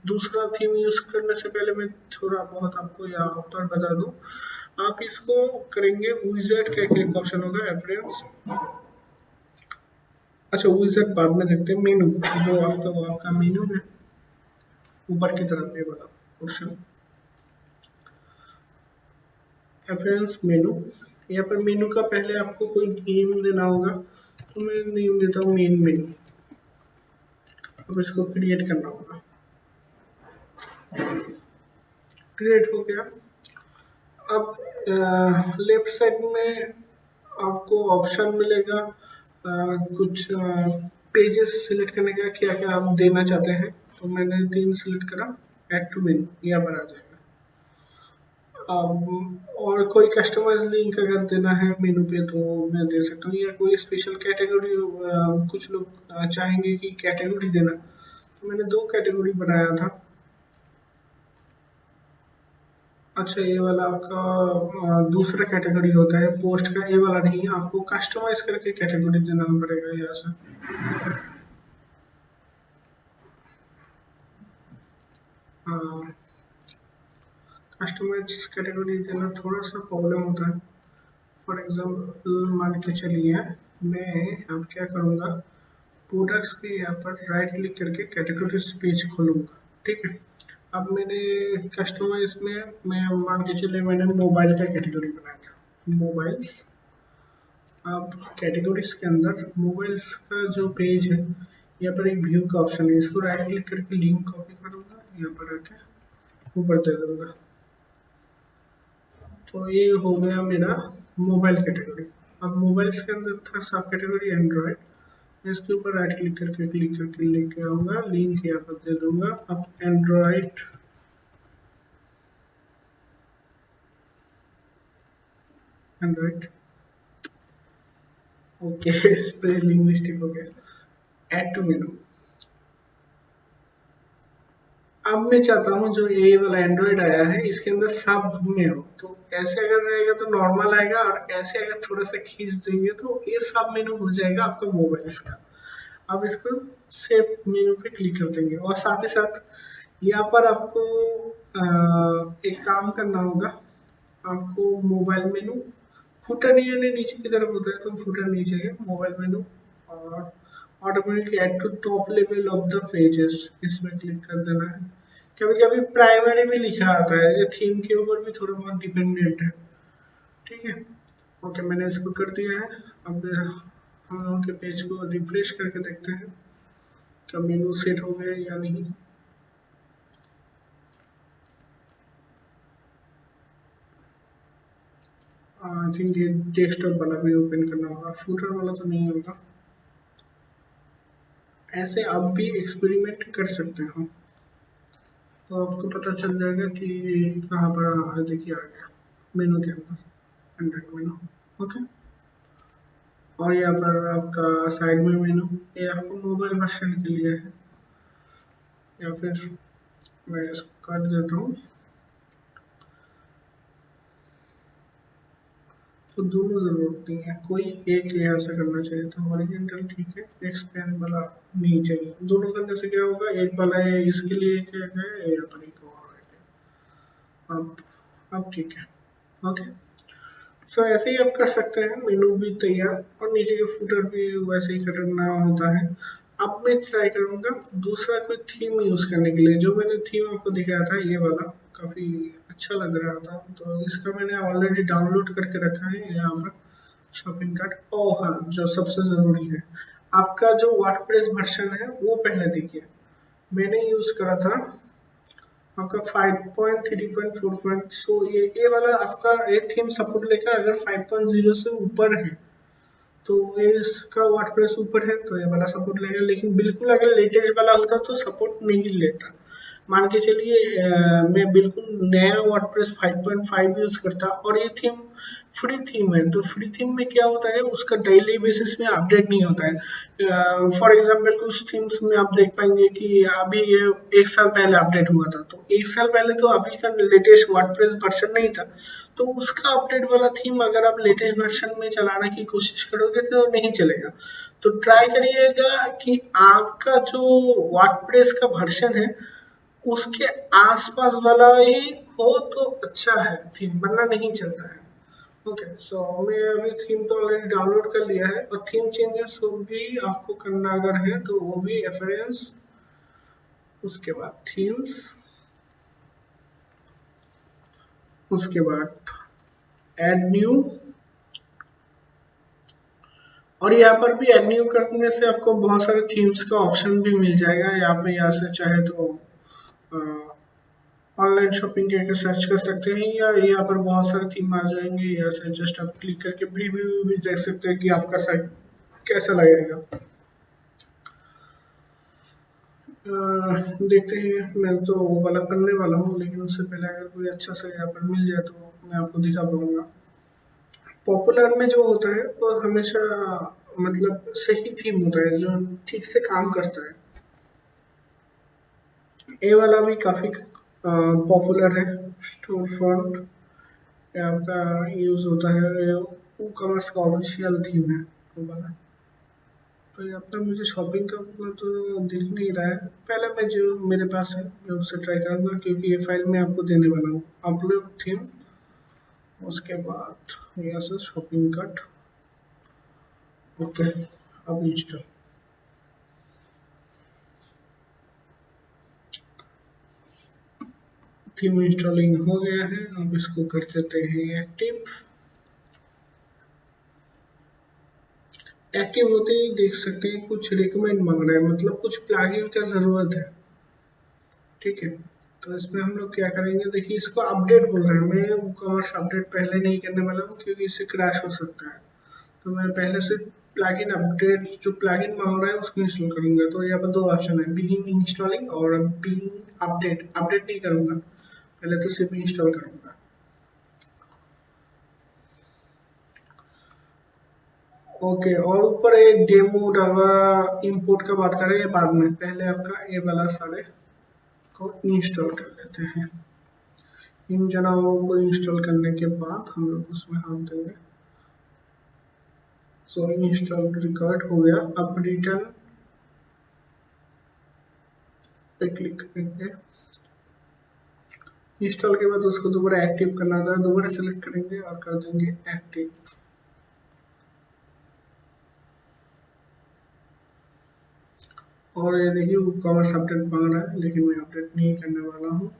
दूसरा थीम यूज करने से पहले मैं थोड़ा बहुत आपको यहाँ पर बता दूँ। आप इसको करेंगे विजार्ड का एक ऑप्शन होगा रेफरेंस। अच्छा, विजार्ड बाद में देखते हैं। मेनू जो आपका मेनू है ऊपर की तरफ ये वाला ऑप्शन रेफरेंस मेनू। यहाँ पर मेनू का पहले आपको कोई नेम देना होगा, तो मैं नेम देता हूँ मेन मेनू। अब इसको क्रिएट करना होगा। क्रिएट हो गया। अब लेफ्ट साइड में आपको ऑप्शन मिलेगा कुछ पेजेस सिलेक्ट करने का, क्या क्या आप देना चाहते हैं। तो मैंने 3 सिलेक्ट करा, ऐड टू मेनू यहाँ पर आ जाएगा। और कोई कस्टमाइज लिंक अगर देना है मेनू पे तो मैं दे सकता हूँ, या कोई स्पेशल कैटेगरी कुछ लोग चाहेंगे कि कैटेगरी देना, तो मैंने 2 कैटेगरी बनाया था। अच्छा, ये वाला आपका दूसरा कैटेगरी होता है पोस्ट का, ये वाला नहीं, आपको कस्टमाइज करके कैटेगरी देना पड़ेगा यहाँ से। कस्टमाइज कैटेगरी देना थोड़ा सा प्रॉब्लम होता है। फॉर एग्जाम्पल मान के चलिए मैं अब क्या करूँगा, प्रोडक्ट्स के यहाँ पर राइट क्लिक करके कैटेगरीज पेज खोलूँगा। ठीक है, अब मैंने कस्टमाइज में मैं मान के चलिए मैंने मोबाइल का कैटेगरी बनाया था, मोबाइल्स। अब कैटेगरीज के अंदर मोबाइल्स का जो पेज है, यहाँ पर एक व्यू का ऑप्शन है, इसको राइट क्लिक करके लिंक कॉपी करूँगा, यहाँ पर आके ऊपर दे दूँगा। तो ये हो गया मेरा मोबाइल कैटेगरी। अब मोबाइल्स के अंदर था सब कैटेगरी एंड्रॉयड। इसके ऊपर राइट क्लिक करके लेके आऊँगा, लिंक यहाँ पर दे दूँगा। अब एंड्रॉयड ओके स्पेलिंग मिस्टेक हो गया। Add to menu. अब मैं चाहता हूँ जो ये वाला एंड्रॉयड आया है इसके अंदर सब में हो। तो ऐसे अगर रहेगा तो नॉर्मल आएगा, और ऐसे अगर थोड़ा सा खींच देंगे तो ये सब मेनू हो जाएगा आपका मोबाइल का। अब इसको सेव मेनू पे क्लिक कर देंगे, और साथ ही साथ यहाँ पर आपको एक काम करना होगा। आपको मोबाइल मेनू फुटर नहीं आने नीचे की तरफ होता है, तो फुटर नहीं चाहिए, मोबाइल मेनू और automatic add to top level of the pages, इसमें क्लिक कर देना है। कभी कभी प्राइमरी भी लिखा आता है, ये थीम के ऊपर भी थोड़ा बहुत डिपेंडेंट है। ठीक है, ओके मैंने इसको कर दिया है। अब हम लोगों के पेज को रिफ्रेश करके देखते हैं क्या मेनू सेट हो गया या नहीं। आई थिंक ये डेस्कटॉप वाला भी ओपन करना होगा, फूटर वाला तो नहीं होगा। ऐसे आप भी एक्सपेरिमेंट कर सकते हो तो आपको पता चल जाएगा कि कहाँ पर देखिए आ गया मेनू के अंदर एंड्रॉइड मेनू। ओके, और यहाँ पर आपका साइड में मेनू, ये आपको मोबाइल वर्जन के लिए है, या फिर मैं इसको काट देता हूँ। तो दोनों जरूरत नहीं है, कोई एक यहाँ से करना चाहिए तो हॉरिजॉन्टल ठीक है, एक्सपेंड वाला नहीं चाहिए। दोनों करने से क्या होगा, एक वाला है इसके लिए एक है या पर एक और है। अब ठीक है। ओके, सो ऐसे ही आप कर सकते हैं, मेनू भी तैयार और नीचे के फूटर भी वैसे ही करना होता है। अब मैं ट्राई करूंगा दूसरा कोई थीम यूज करने के लिए। जो मैंने थीम आपको दिखाया था ये वाला काफी अच्छा लग रहा था, तो इसका मैंने ऑलरेडी डाउनलोड करके रखा है यहाँ पर शॉपिंग कार्ट। ओह हाँ, जो सबसे जरूरी है, आपका जो वर्डप्रेस वर्जन है वो पहले देखिए। मैंने यूज करा था आपका 5.3.4. सो ये वाला आपका ये थीम सपोर्ट लेगा अगर 5.0 से ऊपर है, तो ये इसका वर्डप्रेस ऊपर है तो ये वाला सपोर्ट लेगा। लेकिन बिल्कुल अगर लेटेस्ट वाला होता तो सपोर्ट नहीं लेता। मान के चलिए मैं बिल्कुल नया वर्डप्रेस 5.5 यूज करता और ये थीम फ्री थीम है, तो फ्री थीम में क्या होता है उसका डेली बेसिस में अपडेट नहीं होता है। फॉर एग्जांपल कुछ थीम्स में आप देख पाएंगे कि अभी ये एक साल पहले अपडेट हुआ था, तो एक साल पहले तो अभी का लेटेस्ट वर्डप्रेस वर्जन नहीं था, तो उसका अपडेट वाला थीम अगर आप लेटेस्ट वर्जन में चलाने की कोशिश करोगे तो नहीं चलेगा। तो ट्राई करिएगा कि आपका जो वर्डप्रेस का वर्जन है उसके आसपास वाला ही हो तो अच्छा है थीम, वरना नहीं चलता है। ओके, सो मैं अभी थीम तो ऑलरेडी डाउनलोड कर लिया है और थीम चेंजेस वो भी आपको करना अगर है तो वो भी रेफरेंस, उसके बाद थीम्स, उसके बाद ऐड न्यू, और यहाँ पर भी ऐड न्यू करने से आपको बहुत सारे थीम्स का ऑप्शन भी मिल जाएगा। यहाँ पे यहाँ से चाहे तो ऑनलाइन शॉपिंग के सर्च कर सकते हैं, या यहाँ पर बहुत सारे थीम आ जाएंगे, यहाँ से जस्ट आप क्लिक करके प्रीव्यू भी देख सकते हैं कि आपका साइट कैसा लगेगा। देखते हैं, मैं तो वो वाला करने वाला हूँ, लेकिन उससे पहले अगर कोई अच्छा सा यहाँ पर मिल जाए तो मैं आपको दिखा पाऊंगा। पॉपुलर में जो होता है वो हमेशा मतलब सही थीम होता है जो ठीक से काम करता है। ये वाला भी काफी पॉपुलर है, स्टोर फ्रंट, ये आपका यूज होता है, कॉमर्स का ऑफिशियल थीम है वो वाला। तो यहाँ पर मुझे शॉपिंग का उतना तो दिख नहीं रहा है, पहले मैं जो मेरे पास है मैं उससे ट्राई करूंगा, क्योंकि ये फाइल मैं आपको देने वाला हूँ। अपलोड थीम, उसके बाद यहाँ से शॉपिंग कार्ट। ओके, अब इंस्टॉल। थीम इंस्टॉलिंग हो गया है, अब इसको कर देते हैं एक्टिव। एक्टिव होते ही देख सकते हैं कुछ रिकमेंड मांग रहा है, मतलब कुछ प्लगइन का जरूरत है। ठीक है, तो इसमें हम लोग क्या करेंगे, देखिए इसको अपडेट बोल रहे हैं, मैं कॉमर्स अपडेट पहले नहीं करने वाला हूँ क्योंकि इससे क्रैश हो सकता है। तो मैं पहले से प्लगइन अपडेट जो प्लगइन मांग रहा है उसको इंस्टॉल करूंगा। तो यहाँ पर दो ऑप्शन है, बिगिन इंस्टॉलिंग और बिगिन अपडेट। अपडेट नहीं करूंगा, पहले तो सिर्फ इंस्टॉल करूंगा। ओके, और ऊपर एक डेमो अगर इंपोर्ट का बात करें ये बाद में, पहले आपका ये वाला सारे को इंस्टॉल कर लेते हैं। इन जनाओं को इंस्टॉल करने के बाद हम लोग उसमें हम देंगे। सो इंस्टॉल रिकॉर्ड हो गया, अब रिटर्न पे क्लिक करेंगे। इंस्टॉल के बाद उसको दोबारा एक्टिव करना था, दोबारा सेलेक्ट करेंगे और कर देंगे एक्टिव। और ये देखिए वो कॉमर्स अपडेट मांग रहा है, लेकिन मैं अपडेट नहीं करने वाला हूँ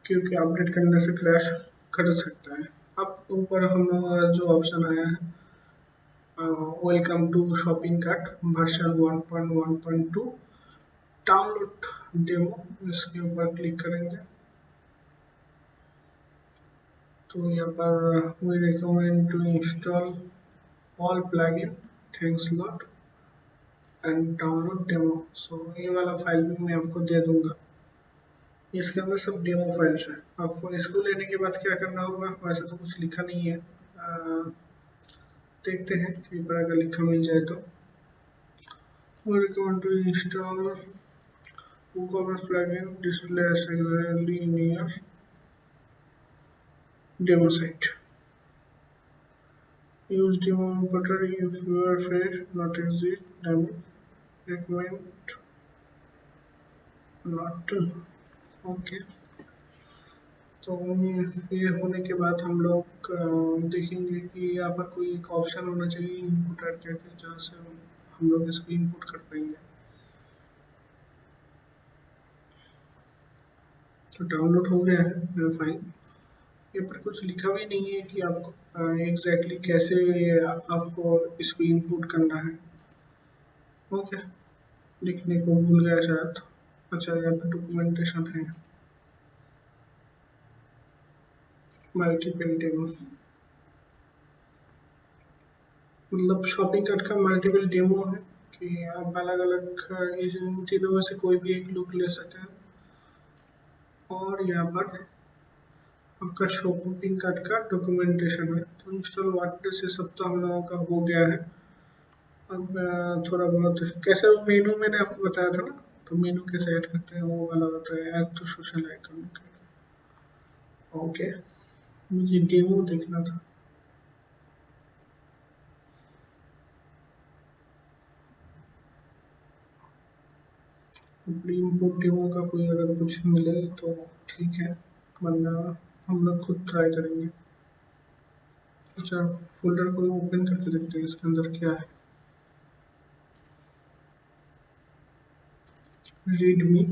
क्योंकि अपडेट करने से क्रैश कर सकता है। अब ऊपर हम जो ऑप्शन आया है welcome to shopping cart version 1.1.2 download demo, इसके ऊपर क्लिक करेंगे तो यहाँ पर we recommend to install all plugin, thanks lot and download demo. So ये वाला फाइल भी मैं आपको दे दूंगा, इसके अंदर सब डेमो फाइल्स है। आपको इसको लेने के बाद क्या करना होगा, वैसे तो कुछ लिखा नहीं है, देखते हैं कहीं पर अगर लिखा मिल जाए तो। Recommend to install WooCommerce plugin display as regularly in your demo site. Use demo importer if your page not exist, then recommend not to. Okay, तो ये होने के बाद हम लोग देखेंगे कि यहाँ पर कोई एक ऑप्शन होना चाहिए इनपुट ऐड करके, जहाँ से हम लोग इसको इनपुट कर पाएंगे। तो डाउनलोड हो गया है मेरा फाइल, ये पर कुछ लिखा भी नहीं है कि आपको एग्जैक्टली कैसे आपको इसको इनपुट करना है। ओके, लिखने को भूल गया शायद। अच्छा, यहाँ पे डॉक्यूमेंटेशन है, मल्टीपल डेमो, मतलब शॉपिंग कार्ट का मल्टीपल डेमो है कि आप अलग अलग इन तीनों में से कोई भी एक लुक ले सकते हैं। और यहाँ पर आपका शॉपिंग कार्ट का डॉक्यूमेंटेशन है। तो इंस्टॉल वर्डप्रेस ये सब तो हम लोगों का हो गया है। अब थोड़ा बहुत कैसे मेनू मैंने आपको बताया था ना, तो मेनू कैसे ऐड करते हैं वो वाला होता है, add to social icon. Okay, मुझे डेमो देखना था। इनपुट डेमो का कोई अगर कुछ मिले तो ठीक है, वरना हम लोग खुद ट्राई करेंगे। अच्छा, फोल्डर को ओपन करके देखते हैं इसके अंदर क्या है। Readme,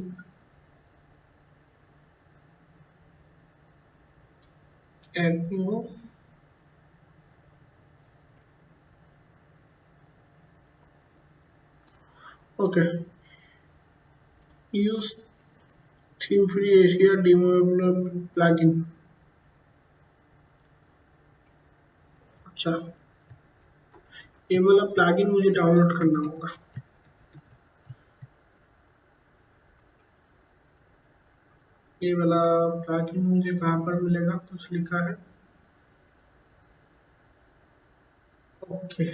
add new, okay, use theme free Asia demo plugin. अच्छा, ये वाला प्लगइन मुझे डाउनलोड करना होगा। ये वाला प्लगइन मुझे कहाँ पर मिलेगा, कुछ लिखा है। ओके,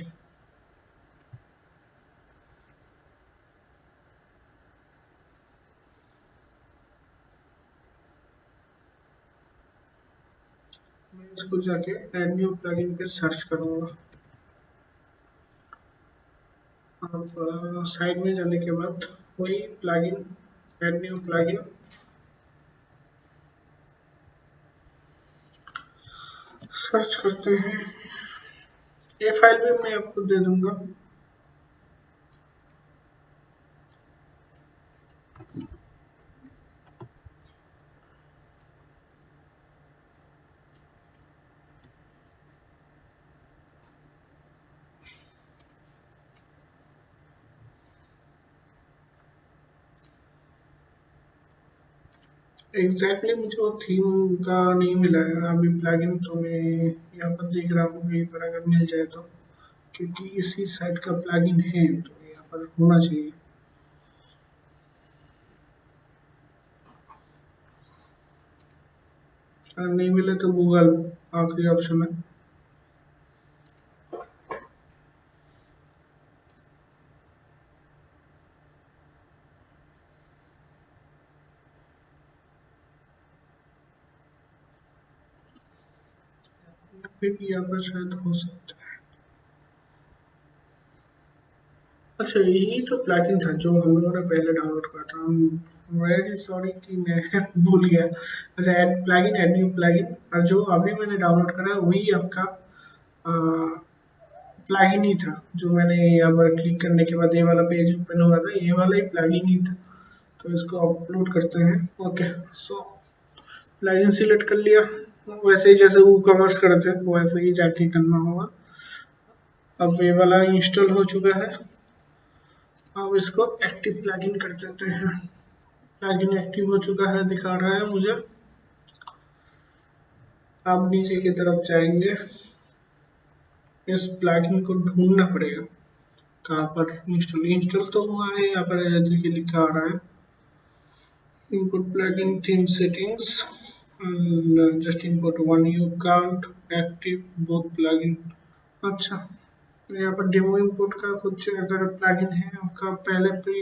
मैं इसको जाके एड न्यू प्लगइन पे सर्च करूंगा। अब साइड में जाने के बाद वही plugin, add new plugin, search करते हैं। ये फाइल भी मैं आपको दे दूंगा। एग्जैक्टली मुझे वो थीम का नहीं मिला है अभी प्लगइन, तो मैं यहाँ पर देख रहा हूँ कहीं पर अगर मिल जाए तो, क्योंकि इसी साइट का प्लगइन है तो यहाँ पर होना चाहिए। अगर नहीं मिले तो गूगल आखिरी ऑप्शन है। फिर यहाँ पर शायद हो सकता है। अच्छा, यही तो प्लगइन था जो हम लोगों ने पहले डाउनलोड करा था। वेरी सॉरी कि मैं भूल गया। अच्छा, add plugin, add new plugin, और जो अभी मैंने डाउनलोड करा है वही आपका प्लगइन ही था, जो मैंने यहाँ पर क्लिक करने के बाद ये वाला पेज ओपन हुआ था, ये वाला ही प्लगइन ही था। तो इसको अपलोड करते हैं। ओके, सो प्लगइन सिलेक्ट कर लिया, वैसे ही जैसे वो कॉमर्स करते हैं वैसे ही जाके करना होगा। अब ये वाला इंस्टॉल हो चुका है। अब इसको एक्टिव प्लगइन कर देते हैं। प्लगइन एक्टिव हो चुका है दिखा रहा है मुझे। अब नीचे की तरफ जाएंगे, इस प्लगइन को ढूंढना पड़ेगा कहाँ पर इंस्टॉल। इंस्टॉल तो हुआ है, यहाँ पर देखिए लिखा आ रहा है input plugin theme settings and just import one, you can't active both plugin। अच्छा, तो यहाँ पर डेमो इंपोर्ट का कुछ अगर प्लगइन है आपका पहले प्री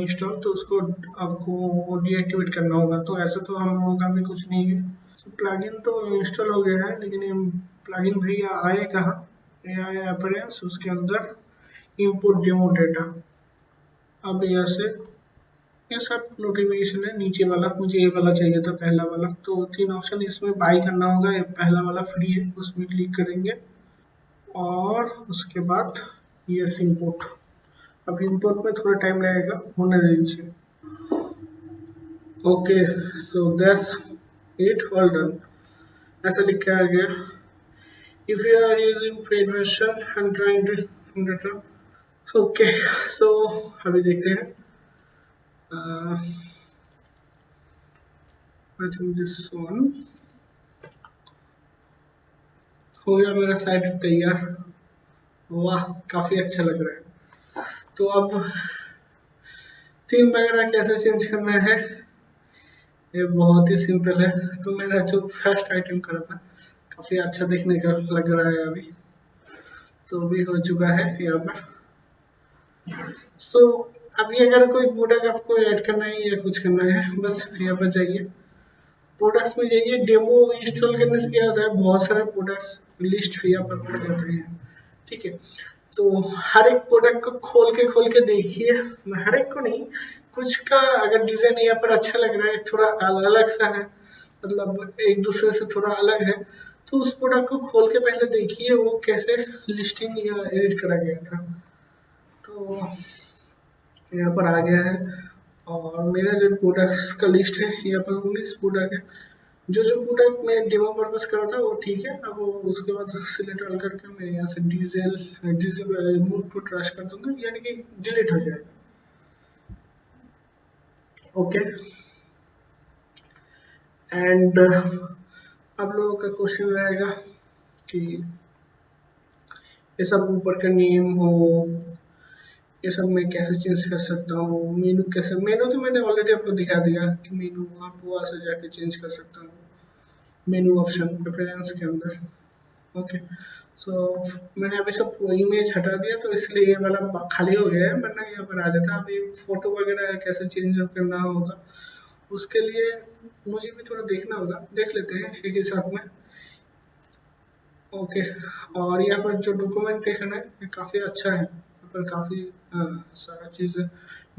इंस्टॉल तो उसको आपको डीएक्टिवेट करना होगा। तो ऐसा तो हम लोगों का भी कुछ नहीं है। तो प्लगइन तो इंस्टॉल हो गया है, लेकिन ये प्लगइन भैया आए कहाँ? ये आए अपीयरेंस, उसके अंदर इंपोर्ट डेमो डेटा। अब यहाँ से ये सब नोटिफिकेशन है नीचे वाला, मुझे ये वाला चाहिए था पहला वाला। तो 3 ऑप्शन इसमें बाई करना होगा, ये पहला वाला फ्री है उसमें क्लिक करेंगे और उसके बाद ये इंपोर्ट। अब इंपोर्ट में थोड़ा टाइम लगेगा, होने दीजिए। Okay, so that's it, all done, ऐसा लिखा गया। If you are using paid version and trying to okay, so अभी देखते हैं। आई थिंक दिस वन हो गया मेरा साइट तैयार। वाह, काफी अच्छा लग रहा है। तो अब थीम वगैरह कैसे चेंज करना है, ये बहुत ही सिंपल है। तो मेरा जो फर्स्ट आइटम करा था काफी अच्छा दिखने का लग रहा है अभी, तो भी हो चुका है यहाँ पर। सो अभी अगर कोई प्रोडक्ट आपको ऐड करना है या कुछ करना है, बस यहाँ पर जाइए, प्रोडक्ट्स में जाइए। डेमो इंस्टॉल करने से क्या होता है, बहुत सारे प्रोडक्ट्स लिस्ट यहाँ पर पड़ जाते हैं, ठीक है। तो हर एक प्रोडक्ट को खोल के देखिए, हर एक को नहीं, कुछ का अगर डिजाइन यहाँ पर अच्छा लग रहा है, थोड़ा अलग सा है, मतलब एक दूसरे से थोड़ा अलग है, तो उस प्रोडक्ट को खोल के पहले देखिए वो कैसे लिस्टिंग या एडिट करा गया था। तो यहाँ पर आ गया है और मेरा जो प्रोडक्ट्स का लिस्ट है यहाँ पर 19 प्रोडक्ट है। जो जो प्रोडक्ट मैं डेमो पर्पस कर रहा था वो ठीक है। अब उसके बाद सिलेक्ट ऑल करके मैं यहाँ से डीजल मूव टू ट्रैश कर दूंगा, यानी कि डिलीट हो जाएगा। ओके, एंड अब लोगों का क्वेश्चन रहेगा कि ये सब ऊपर का नेम हो, ये सब मैं कैसे चेंज कर सकता हूँ, मेनू कैसे, मेनू तो मैंने ऑलरेडी आपको दिखा दिया कि मेनू आप वहाँ से जाके चेंज कर सकता हूँ, मेनू ऑप्शन प्रेफरेंस के अंदर। ओके, सो मैंने अभी सब इमेज हटा दिया तो इसलिए ये वाला खाली हो गया है, वरना यहाँ पर आ जाता। अभी फोटो वगैरह कैसे चेंज करना होगा उसके लिए मुझे भी थोड़ा देखना होगा, देख लेते हैं एक ही साथ में। ओके, और यहाँ पर जो डॉक्यूमेंटेशन है ये काफ़ी अच्छा है, यहाँ पर काफ़ी सारा चीज़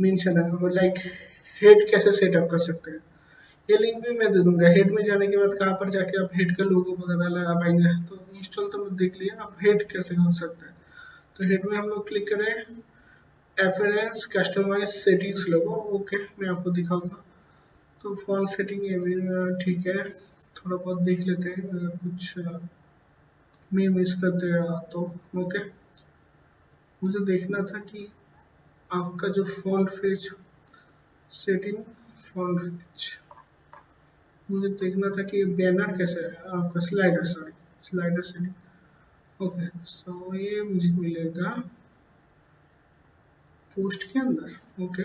मेंशन है, लाइक हेड कैसे सेटअप कर सकते हैं, ये लिंक भी मैं दे दूंगा। हेड में जाने के बाद कहाँ पर जाके आप हेड का लोगो वगैरह लगा पाएंगे। तो इंस्टॉल तो देख लिया, आप हेड कैसे हो सकता है। तो हेड में हम लोग क्लिक करें, एफरेंस कस्टमाइज सेटिंग्स लोगो। ओके, मैं आपको दिखाऊंगा। तो फॉन्ट सेटिंग ये भी ठीक है, थोड़ा बहुत देख लेते हैं अगर कुछ मैं मिस कर दिया तो। ओके, मुझे देखना था कि आपका जो font page setting, font page मुझे देखना था कि बैनर कैसे है आपका, slider, sorry slider setting. Okay, so ये मुझे मिलेगा पोस्ट के अंदर। Okay,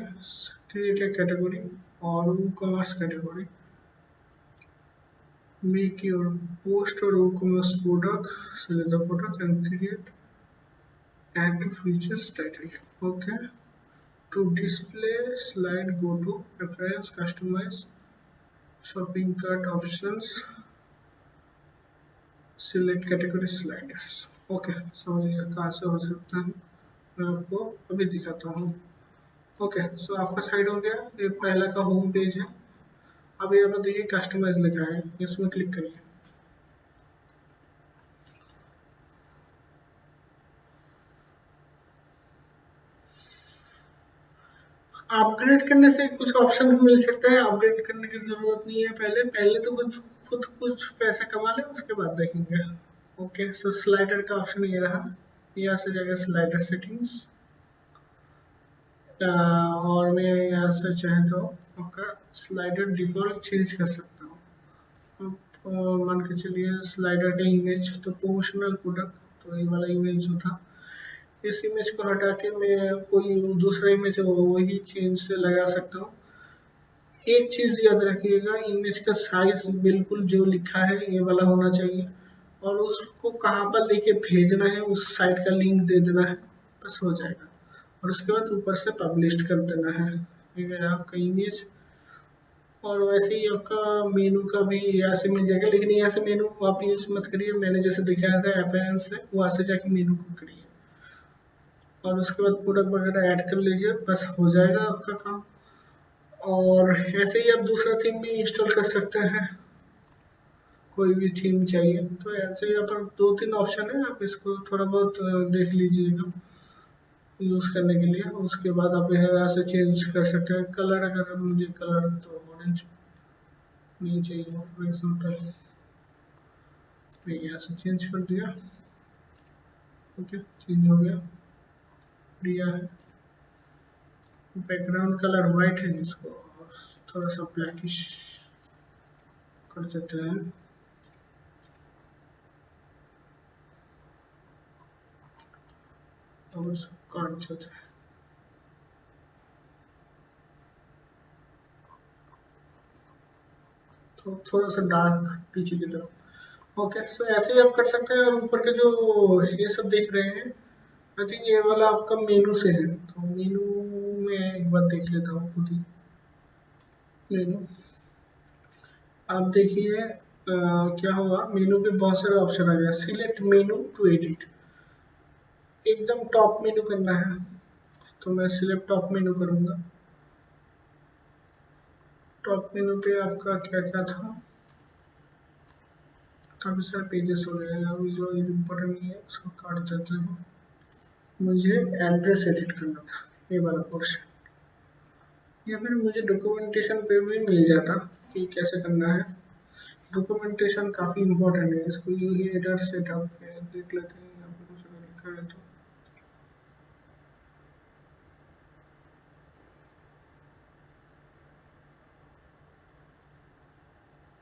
create a category WooCommerce category, make your post WooCommerce product, select the product and create add to features title। okay, to display slide go to preference, customize shopping cart options, select category sliders। Okay, समझ गया कहाँ से हो सकता है, मैं आपको अभी दिखाता हूँ। ओके, सो आपका साइड हो गया, ये पहला का होम पेज है। अब यहाँ पर देखिए कस्टमाइज लिखा है, इसमें क्लिक करिए। अपग्रेड करने से कुछ ऑप्शन मिल सकते हैं, अपग्रेड करने की जरूरत नहीं है। पहले पहले तो कुछ खुद कुछ पैसा कमा ले, उसके बाद देखेंगे। ओके, सो स्लाइडर का ऑप्शन ये रहा, यहाँ से जाएगा स्लाइडर सेटिंग्स, और मैं यहाँ से चाहे तो आपका स्लाइडर डिफॉल्ट चेंज कर सकता हूँ। अब मान के चलिए स्लाइडर का इमेज तो प्रोमोशनल प्रोडक्ट, तो ये वाला इमेज जो था, इस इमेज को हटा के मैं कोई दूसरा इमेज वही चेंज से लगा सकता हूँ। एक चीज याद रखिएगा, इमेज का साइज बिल्कुल जो लिखा है ये वाला होना चाहिए, और उसको कहाँ पर लेके भेजना है उस साइट का लिंक दे देना है, बस हो जाएगा। और उसके बाद ऊपर से पब्लिश कर देना है, ये है आपका इमेज। और वैसे ही आपका मेनू का भी यहाँ से मिल जाएगा, लेकिन यहाँ से मेनू आप यूज मत करिए, मैंने जैसे दिखाया था रेफरेंस से, वहाँ से जाके मेनू को करिए और उसके बाद प्रोडक्ट वगैरह ऐड कर लीजिए, बस हो जाएगा आपका काम। और ऐसे ही आप दूसरा थीम भी इंस्टॉल कर सकते हैं, कोई भी थीम चाहिए तो ऐसे यहाँ पर 2-3 ऑप्शन है, आप इसको थोड़ा बहुत देख लीजिएगा यूज करने के लिए। उसके बाद आप यहाँ से चेंज कर सकते हैं कलर, अगर मुझे कलर तो ऑरेंज नहीं चाहिए फॉर एग्जाम्पल, मैं यहाँ से चेंज कर दिया। ओके, चेंज हो गया, दिया है। बैकग्राउंड कलर वाइट है, इसको थोड़ा सा ब्लैकिश कर देते हैं। और उसको काट देते हैं, तो थोड़ा सा डार्क पीछे की तरफ। ओके, सो ऐसे ही आप कर सकते हैं। और ऊपर के जो ये सब देख रहे हैं, आई थिंक ये वाला आपका मेनू से है, तो मेनू में एक बार देख लेता हूँ खुद ही। मेनू आप देखिए क्या हुआ, मेनू पे बहुत सारे ऑप्शन आ गया, सिलेक्ट मेनू टू एडिट, एकदम टॉप मेनू करना है, तो मैं सिलेक्ट टॉप मेनू करूंगा। टॉप मेनू पे आपका क्या क्या था, काफी सारे पेजेस हो गए हैं, अभी जो इम्पोर्टेंट नहीं है उसको काट देते हैं। मुझे एड्रेस एडिट करना था, ये वाला पोर्शन, या फिर मुझे डॉक्यूमेंटेशन पे भी मिल जाता कि कैसे करना है। डॉक्यूमेंटेशन काफ़ी इम्पोर्टेंट है, इसको यूजली एडर सेटअप देख लेते हैं, यहाँ पे कुछ अगर लिखा है तो।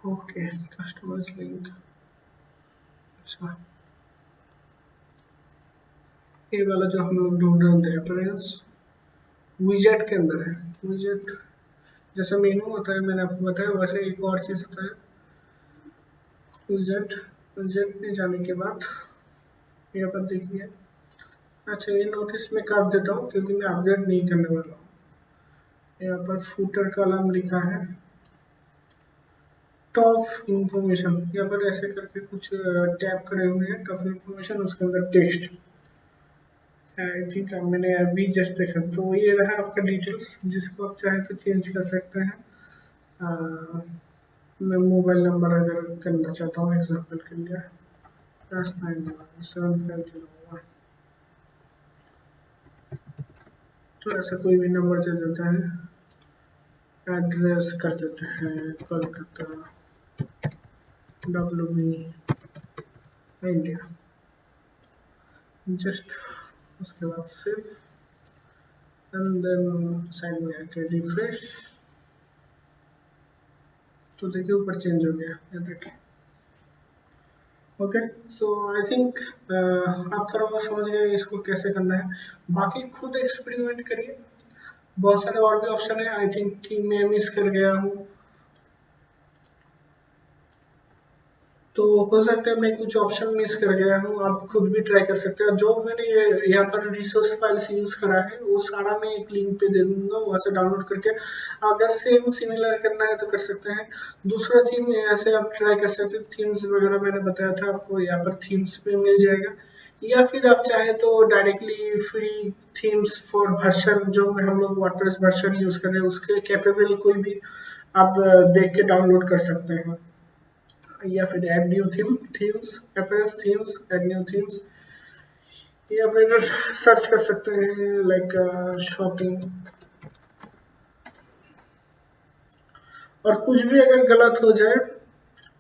ओके, कस्टमर्स लिंक, अच्छा ये वाला जो हम लोग ढूंढ रहे थे रेफरेंस विजेट के अंदर है। विजेट जैसे मेनू होता है, मैंने आपको बताया, वैसे एक और चीज़ होता है विजेट। विजेट में जाने के बाद यहाँ पर देखिए, अच्छा ये नोटिस में काट देता हूँ क्योंकि मैं अपडेट नहीं करने वाला हूँ। यहाँ पर फूटर कॉलम लिखा है, टॉप इंफॉर्मेशन, यहाँ पर ऐसे करके कुछ टैब करे हुए हैं, टॉप इंफॉर्मेशन, उसके अंदर टेक्स्ट। आई थिंक मैंने अभी जस्ट देखा, तो ये रहा आपका डिटेल्स, जिसको आप चाहे तो चेंज कर सकते हैं। मैं मोबाइल नंबर अगर करना चाहता हूँ एग्जाम्पल के लिए, +91750, तो ऐसा कोई भी नंबर दे देता है। एड्रेस कर देते हैं कोलकाता WB इंडिया, जस्ट उसके बाद सेव एंड देन साइड में आके रिफ्रेश, तो देखिए ऊपर चेंज हो गया, ये देखिए। ओके, सो आई थिंक आप थोड़ा बहुत समझ गए इसको कैसे करना है, बाकी खुद एक्सपेरिमेंट करिए। बहुत सारे और भी ऑप्शन है, आई थिंक कि मैं मिस कर गया हूँ, तो हो सकता है मैं कुछ ऑप्शन मिस कर गया हूँ, आप खुद भी ट्राई कर सकते हैं। जो मैंने यहाँ पर रिसोर्स फाइल्स यूज करा है वो सारा मैं एक लिंक पे दे दूंगा, वहाँ से डाउनलोड करके अगर सेम सिमिलर करना है तो कर सकते हैं। दूसरा थीम ऐसे आप ट्राई कर सकते हैं, थीम्स वगैरह मैंने बताया था आपको, यहाँ पर थीम्स पे मिल जाएगा, या फिर आप चाहे तो directly free themes for version, जो हम लोग वर्डप्रेस वर्जन यूज कर रहे हैं उसके कैपेबल कोई भी आप देख के डाउनलोड कर सकते हैं, या फिर add new themes, reference themes, add new themes, या फिर सर्च कर सकते हैं लाइक शॉपिंग और कुछ भी अगर गलत हो जाए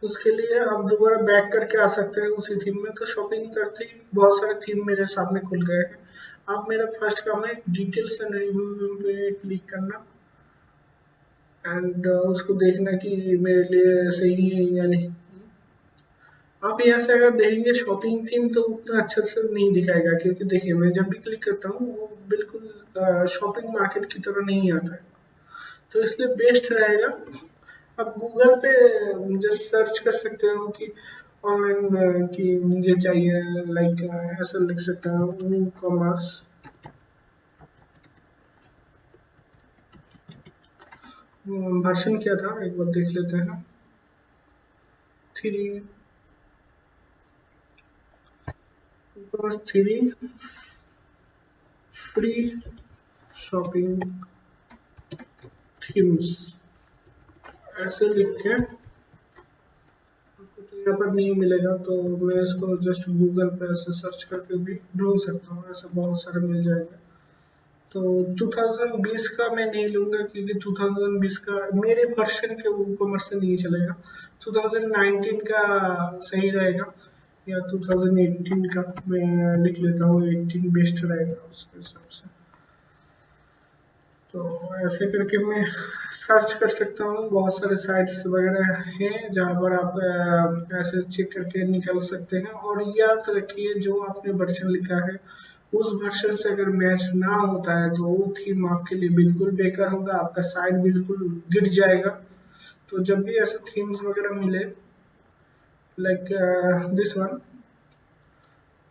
उसके लिए आप दोबारा बैक करके आ सकते हैं उसी थीम में। तो शॉपिंग करते ही बहुत सारे थीम मेरे सामने खुल गए हैं। आप मेरा फर्स्ट काम है डिटेल्स एंड रिव्यू पे क्लिक करना एंड उसको देखना कि मेरे लिए सही है या नहीं। आप यहाँ से अगर देखेंगे शॉपिंग थीम तो उतना अच्छे से नहीं दिखाएगा, क्योंकि देखिए मैं जब भी क्लिक करता हूँ वो बिल्कुल शॉपिंग मार्केट की तरह नहीं आता है। तो इसलिए बेस्ट रहेगा आप गूगल पे मुझे सर्च कर सकते हो कि ऑनलाइन की मुझे चाहिए, लाइक ऐसा लिख सकते हो ई कॉमर्स वर्षन क्या था एक बार देख लेते हैं। 3 कॉमर्स 3 फ्री शॉपिंग थीम्स ऐसे लिख के तो यहाँ पर नहीं मिलेगा, तो मैं इसको जस्ट गूगल पे ऐसे सर्च करके भी ढूंढ सकता हूँ, ऐसे बहुत सारे मिल जाएंगे। तो 2020 का मैं नहीं लूंगा क्योंकि 2020 का मेरे वर्षन के ऊपर से नहीं चलेगा। 2019 का सही रहेगा या 2018 का मैं लिख लेता हूँ, 18 बेस्ट रहेगा उसके हिसाब से। तो ऐसे करके मैं सर्च कर सकता हूँ, बहुत सारे साइट्स वगैरह हैं जहाँ पर आप ऐसे चेक करके निकल सकते हैं। और याद रखिए जो आपने वर्जन लिखा है उस वर्जन से अगर मैच ना होता है तो वो थीम आपके लिए बिल्कुल बेकार होगा, आपका साइट बिल्कुल गिर जाएगा। तो जब भी ऐसे थीम्स वगैरह मिले लाइक दिस वन,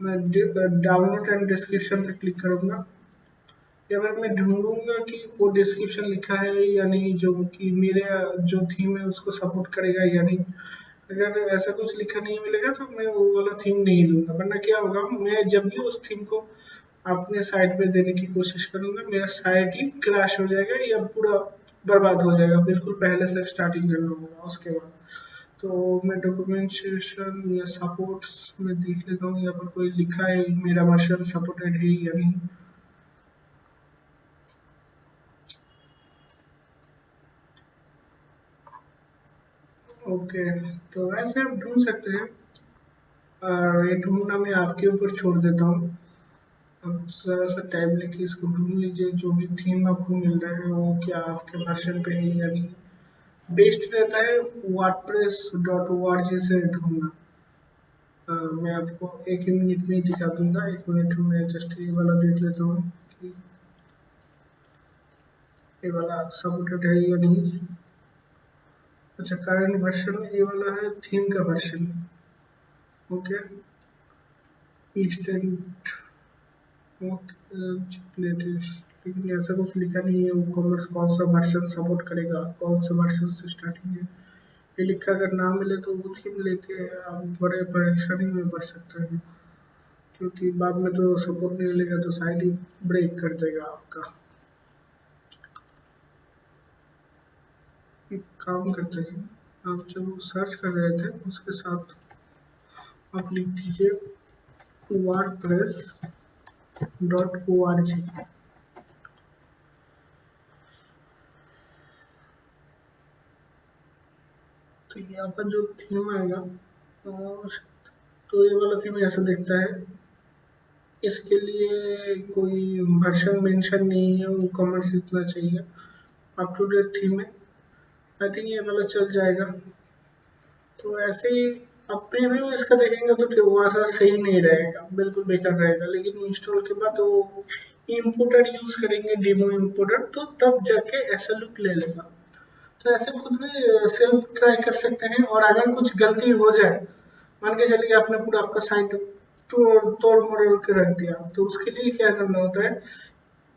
मैं डाउनलोड एंड डिस्क्रिप्शन पे क्लिक करूंगा। या फिर मैं ढूंढूंगा कि वो डिस्क्रिप्शन लिखा है या नहीं जो कि मेरे जो थीम है उसको सपोर्ट करेगा या नहीं। अगर ऐसा कुछ लिखा नहीं मिलेगा तो मैं वो वाला थीम नहीं लूंगा, वरना क्या होगा मैं जब भी उस थीम को अपने साइट पे देने की कोशिश करूंगा मेरा साइट ही क्रैश हो जाएगा या पूरा बर्बाद हो जाएगा, बिल्कुल पहले से स्टार्टिंग करना होगा उसके बाद। तो मैं डॉक्यूमेंटेशन या सपोर्ट्स में देख लेता हूँ यहाँ पर कोई लिखा है मेरा वर्जन सपोर्टेड है या नहीं। ओके, तो ऐसे आप ढूंढ सकते हैं। ये ढूंढना मैं आपके ऊपर छोड़ देता हूँ। अब जरा सा टाइम लेके इसको ढूंढ लीजिए, जो भी थीम आपको मिल रहा है वो क्या आपके वर्जन पे है या नहीं। बेस्ट रहता है wordpress.org से ढूंढना। मैं आपको एक ही मिनट में ही दिखा दूंगा, एक मिनट में जस्ट ये वाला देख लेता हूँ कि ये वाला सपोर्टेड है या नहीं। अच्छा, करंट वर्जन ये वाला है थीम का वर्जन। ओके, इंस्टेंट लेटेस्ट, लेकिन ऐसा कुछ लिखा नहीं है वो कॉमर्स कौन सा वर्जन सपोर्ट करेगा, कौन सा वर्जन से स्टार्टिंग है। ये लिखा अगर ना मिले तो वो थीम लेके आप बड़े परेशानी में पड़ सकते हैं, क्योंकि बाद में तो सपोर्ट नहीं मिलेगा तो साइट ही ब्रेक कर देगा आपका। एक काम करते हैं, आप जब सर्च कर रहे थे उसके साथ आप लिख दीजिए wordpress.org। तो यहाँ पर जो थीम आएगा तो ये वाला थीम ऐसा दिखता है। इसके लिए कोई वर्जन मेंशन नहीं है, वो कमेंट्स इतना चाहिए। अप टू डेट थीम है, आई थिंक ये वाला चल जाएगा। तो ऐसे ही आप प्रीव्यू इसका देखेंगे तो फिर वो ऐसा सही नहीं रहेगा, बिल्कुल बेकार रहेगा। लेकिन इंस्टॉल के बाद वो इम्पोर्टर यूज करेंगे, डेमो इम्पोर्टर, तो तब जाके ऐसा लुक ले लेगा। तो ऐसे खुद भी सेल्फ ट्राई कर सकते हैं। और अगर कुछ गलती हो जाए, मान के चलिए आपने पूरा आपका साइट तोड़ मरोड़ के रख दिया, तो उसके लिए क्या करना होता है,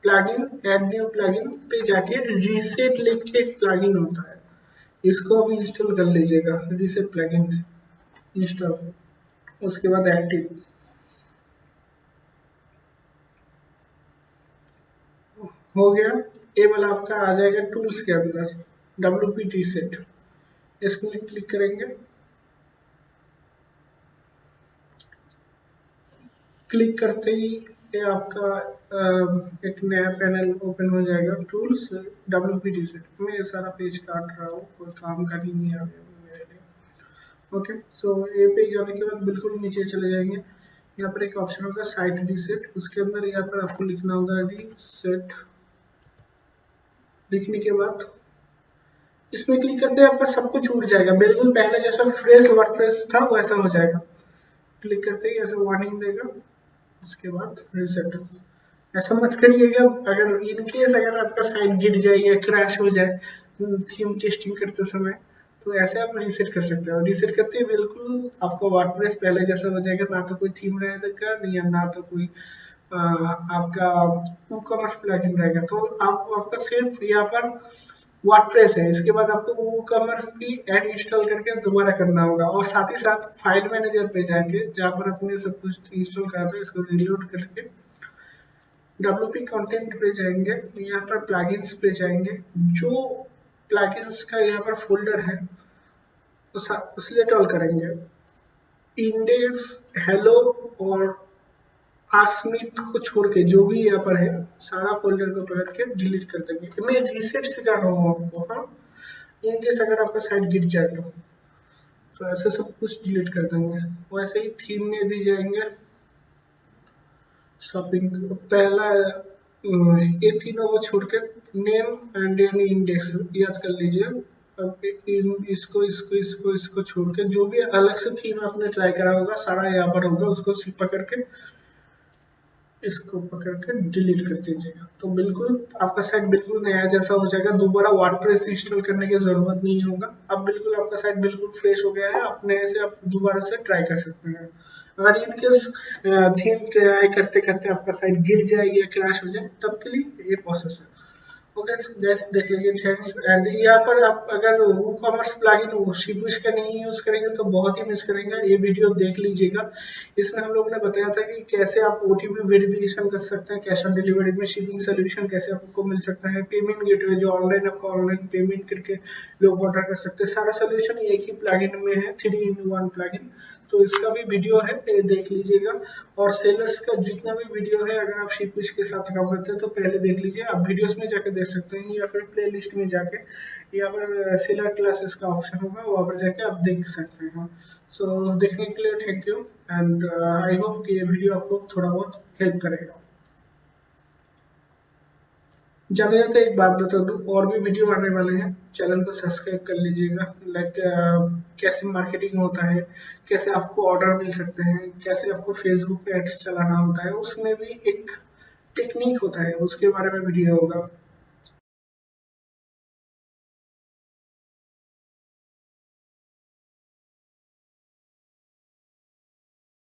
प्लगइन ऐड न्यू प्लगइन पे जाके रीसेट लिख के एक प्लगइन होता है, इसको आप इंस्टॉल कर लीजिएगा। रीसेट प्लगइन इंस्टॉल, उसके बाद एक्टिव हो गया। ये वाला आपका आ जाएगा टूल्स के अंदर, WP सेट, इसको क्लिक करेंगे। क्लिक करते ही ये आपका एक नया पैनल ओपन हो जाएगा, टूल्स WP रिसेट। मैं ये सारा पेज काट रहा हूँ, कोई काम का ही नहीं आ रहा मेरे लिए। ओके, सो ये पेज आने के बाद बिल्कुल नीचे चले जाएंगे, यहाँ पर एक ऑप्शन होगा साइट रीसेट, उसके अंदर यहाँ पर आपको लिखना होगा रीसेट। लिखने के बाद इसमें क्लिक करते हैं, आपका सब कुछ उड़ जाएगा, बिल्कुल पहले जैसा फ्रेश वर्डप्रेस था वैसा हो जाएगा। क्लिक करते ही ऐसे वार्निंग देगा, उसके बाद रीसेट। ऐसा मत करिएगा, अगर इन केस अगर आपका साइट गिर जाए या क्रैश हो जाए थीम टेस्टिंग करते समय, तो ऐसे आप रीसेट कर सकते हो। रीसेट करते ही बिल्कुल आपका वर्डप्रेस पहले जैसा हो जाएगा, ना तो कोई थीम रहेगा नहीं, ना तो कोई आपका वूकॉमर्स प्लगइन रहेगा। तो आपको आपका सिर्फ यहाँ पर वर्डप्रेस है, इसके बाद आपको वूकॉमर्स भी ऐड इंस्टॉल करके दोबारा करना होगा, और साथ ही साथ फाइल मैनेजर पे जाके जहाँ पर अपने सब कुछ इंस्टॉल करा था इसको रिलोड करके WP कंटेंट पे जाएंगे, यहाँ पर प्लगइन्स पे जाएंगे, जो प्लगइन्स का यहाँ पर फोल्डर है सिलेक्ट करेंगे, इंडेक्स, हेलो और आस्मिथ को छोड़ के जो भी यहाँ पर है सारा फोल्डर को पकड़ के डिलीट कर देंगे। मैं रीसेट सिखा रहा हूँ आपको। हाँ, इनकेस अगर आपका साइट गिर जाए तो ऐसे सब कुछ डिलीट कर देंगे। वैसे ही थीम में भी जाएंगे, शॉपिंग पहला ये तीनों को छोड़ के नेम एंड एनी इंडेक्स याद कर लीजिए। अब इसको इसको इसको इसको छोड़ के जो भी अलग से थीम आपने ट्राई करा होगा सारा यहाँ पर होगा, उसको पकड़ के इसको पकड़ के डिलीट कर दीजिएगा, तो बिल्कुल आपका साइट बिल्कुल नया जैसा हो जाएगा। दोबारा वर्डप्रेस इंस्टॉल करने की जरूरत नहीं होगा, अब बिल्कुल आपका साइट बिल्कुल फ्रेश हो गया है, आप नए से आप दोबारा से ट्राई कर सकते हैं। अगर इनकेस थीम ट्राई करते करते आपका साइट गिर जाए या क्रैश हो जाए, तब के लिए ये प्रोसेस है। ओके गाइस, देख लीजिए, थैंक्स। एंड यहाँ पर आप अगर वूकॉमर्स प्लगइन शिपविश का नहीं यूज करेंगे तो बहुत ही मिस करेंगे, ये वीडियो देख लीजिएगा। इसमें हम लोग ने बताया था कि कैसे आप OTP वेरिफिकेशन कर सकते हैं, कैश ऑन डिलीवरी में शिपिंग सोल्यूशन कैसे आपको मिल सकता है, पेमेंट गेटवे जो ऑनलाइन आपको ऑनलाइन पेमेंट करके लोग ऑर्डर कर सकते हैं, सारा सोल्यूशन एक ही प्लगइन में है, 3-in-1 प्लगइन। तो इसका भी वीडियो है, देख लीजिएगा। और सेलर्स का जितना भी वीडियो है, अगर आप शिपविश के साथ काम करते हैं तो पहले देख लीजिए, आप वीडियोस में जाके देख सकते हैं, या फिर प्लेलिस्ट में जाके यहाँ पर सेलर क्लासेस का ऑप्शन होगा, वहाँ पर जाके आप देख सकते हैं। सो देखने के लिए thank you, and I hope कि ये वीडियो आपको थोड़ा बहुत हेल्प करेगा। जाते जाते एक बात बता दूं, और भी वीडियो आने वाले हैं, चैनल को सब्सक्राइब कर लीजिएगा। लाइक कैसे मार्केटिंग होता है, कैसे आपको ऑर्डर मिल सकते हैं, कैसे आपको फेसबुक पे एड्स चलाना होता है, उसमें भी एक टेक्निक होता है, उसके बारे में वीडियो होगा।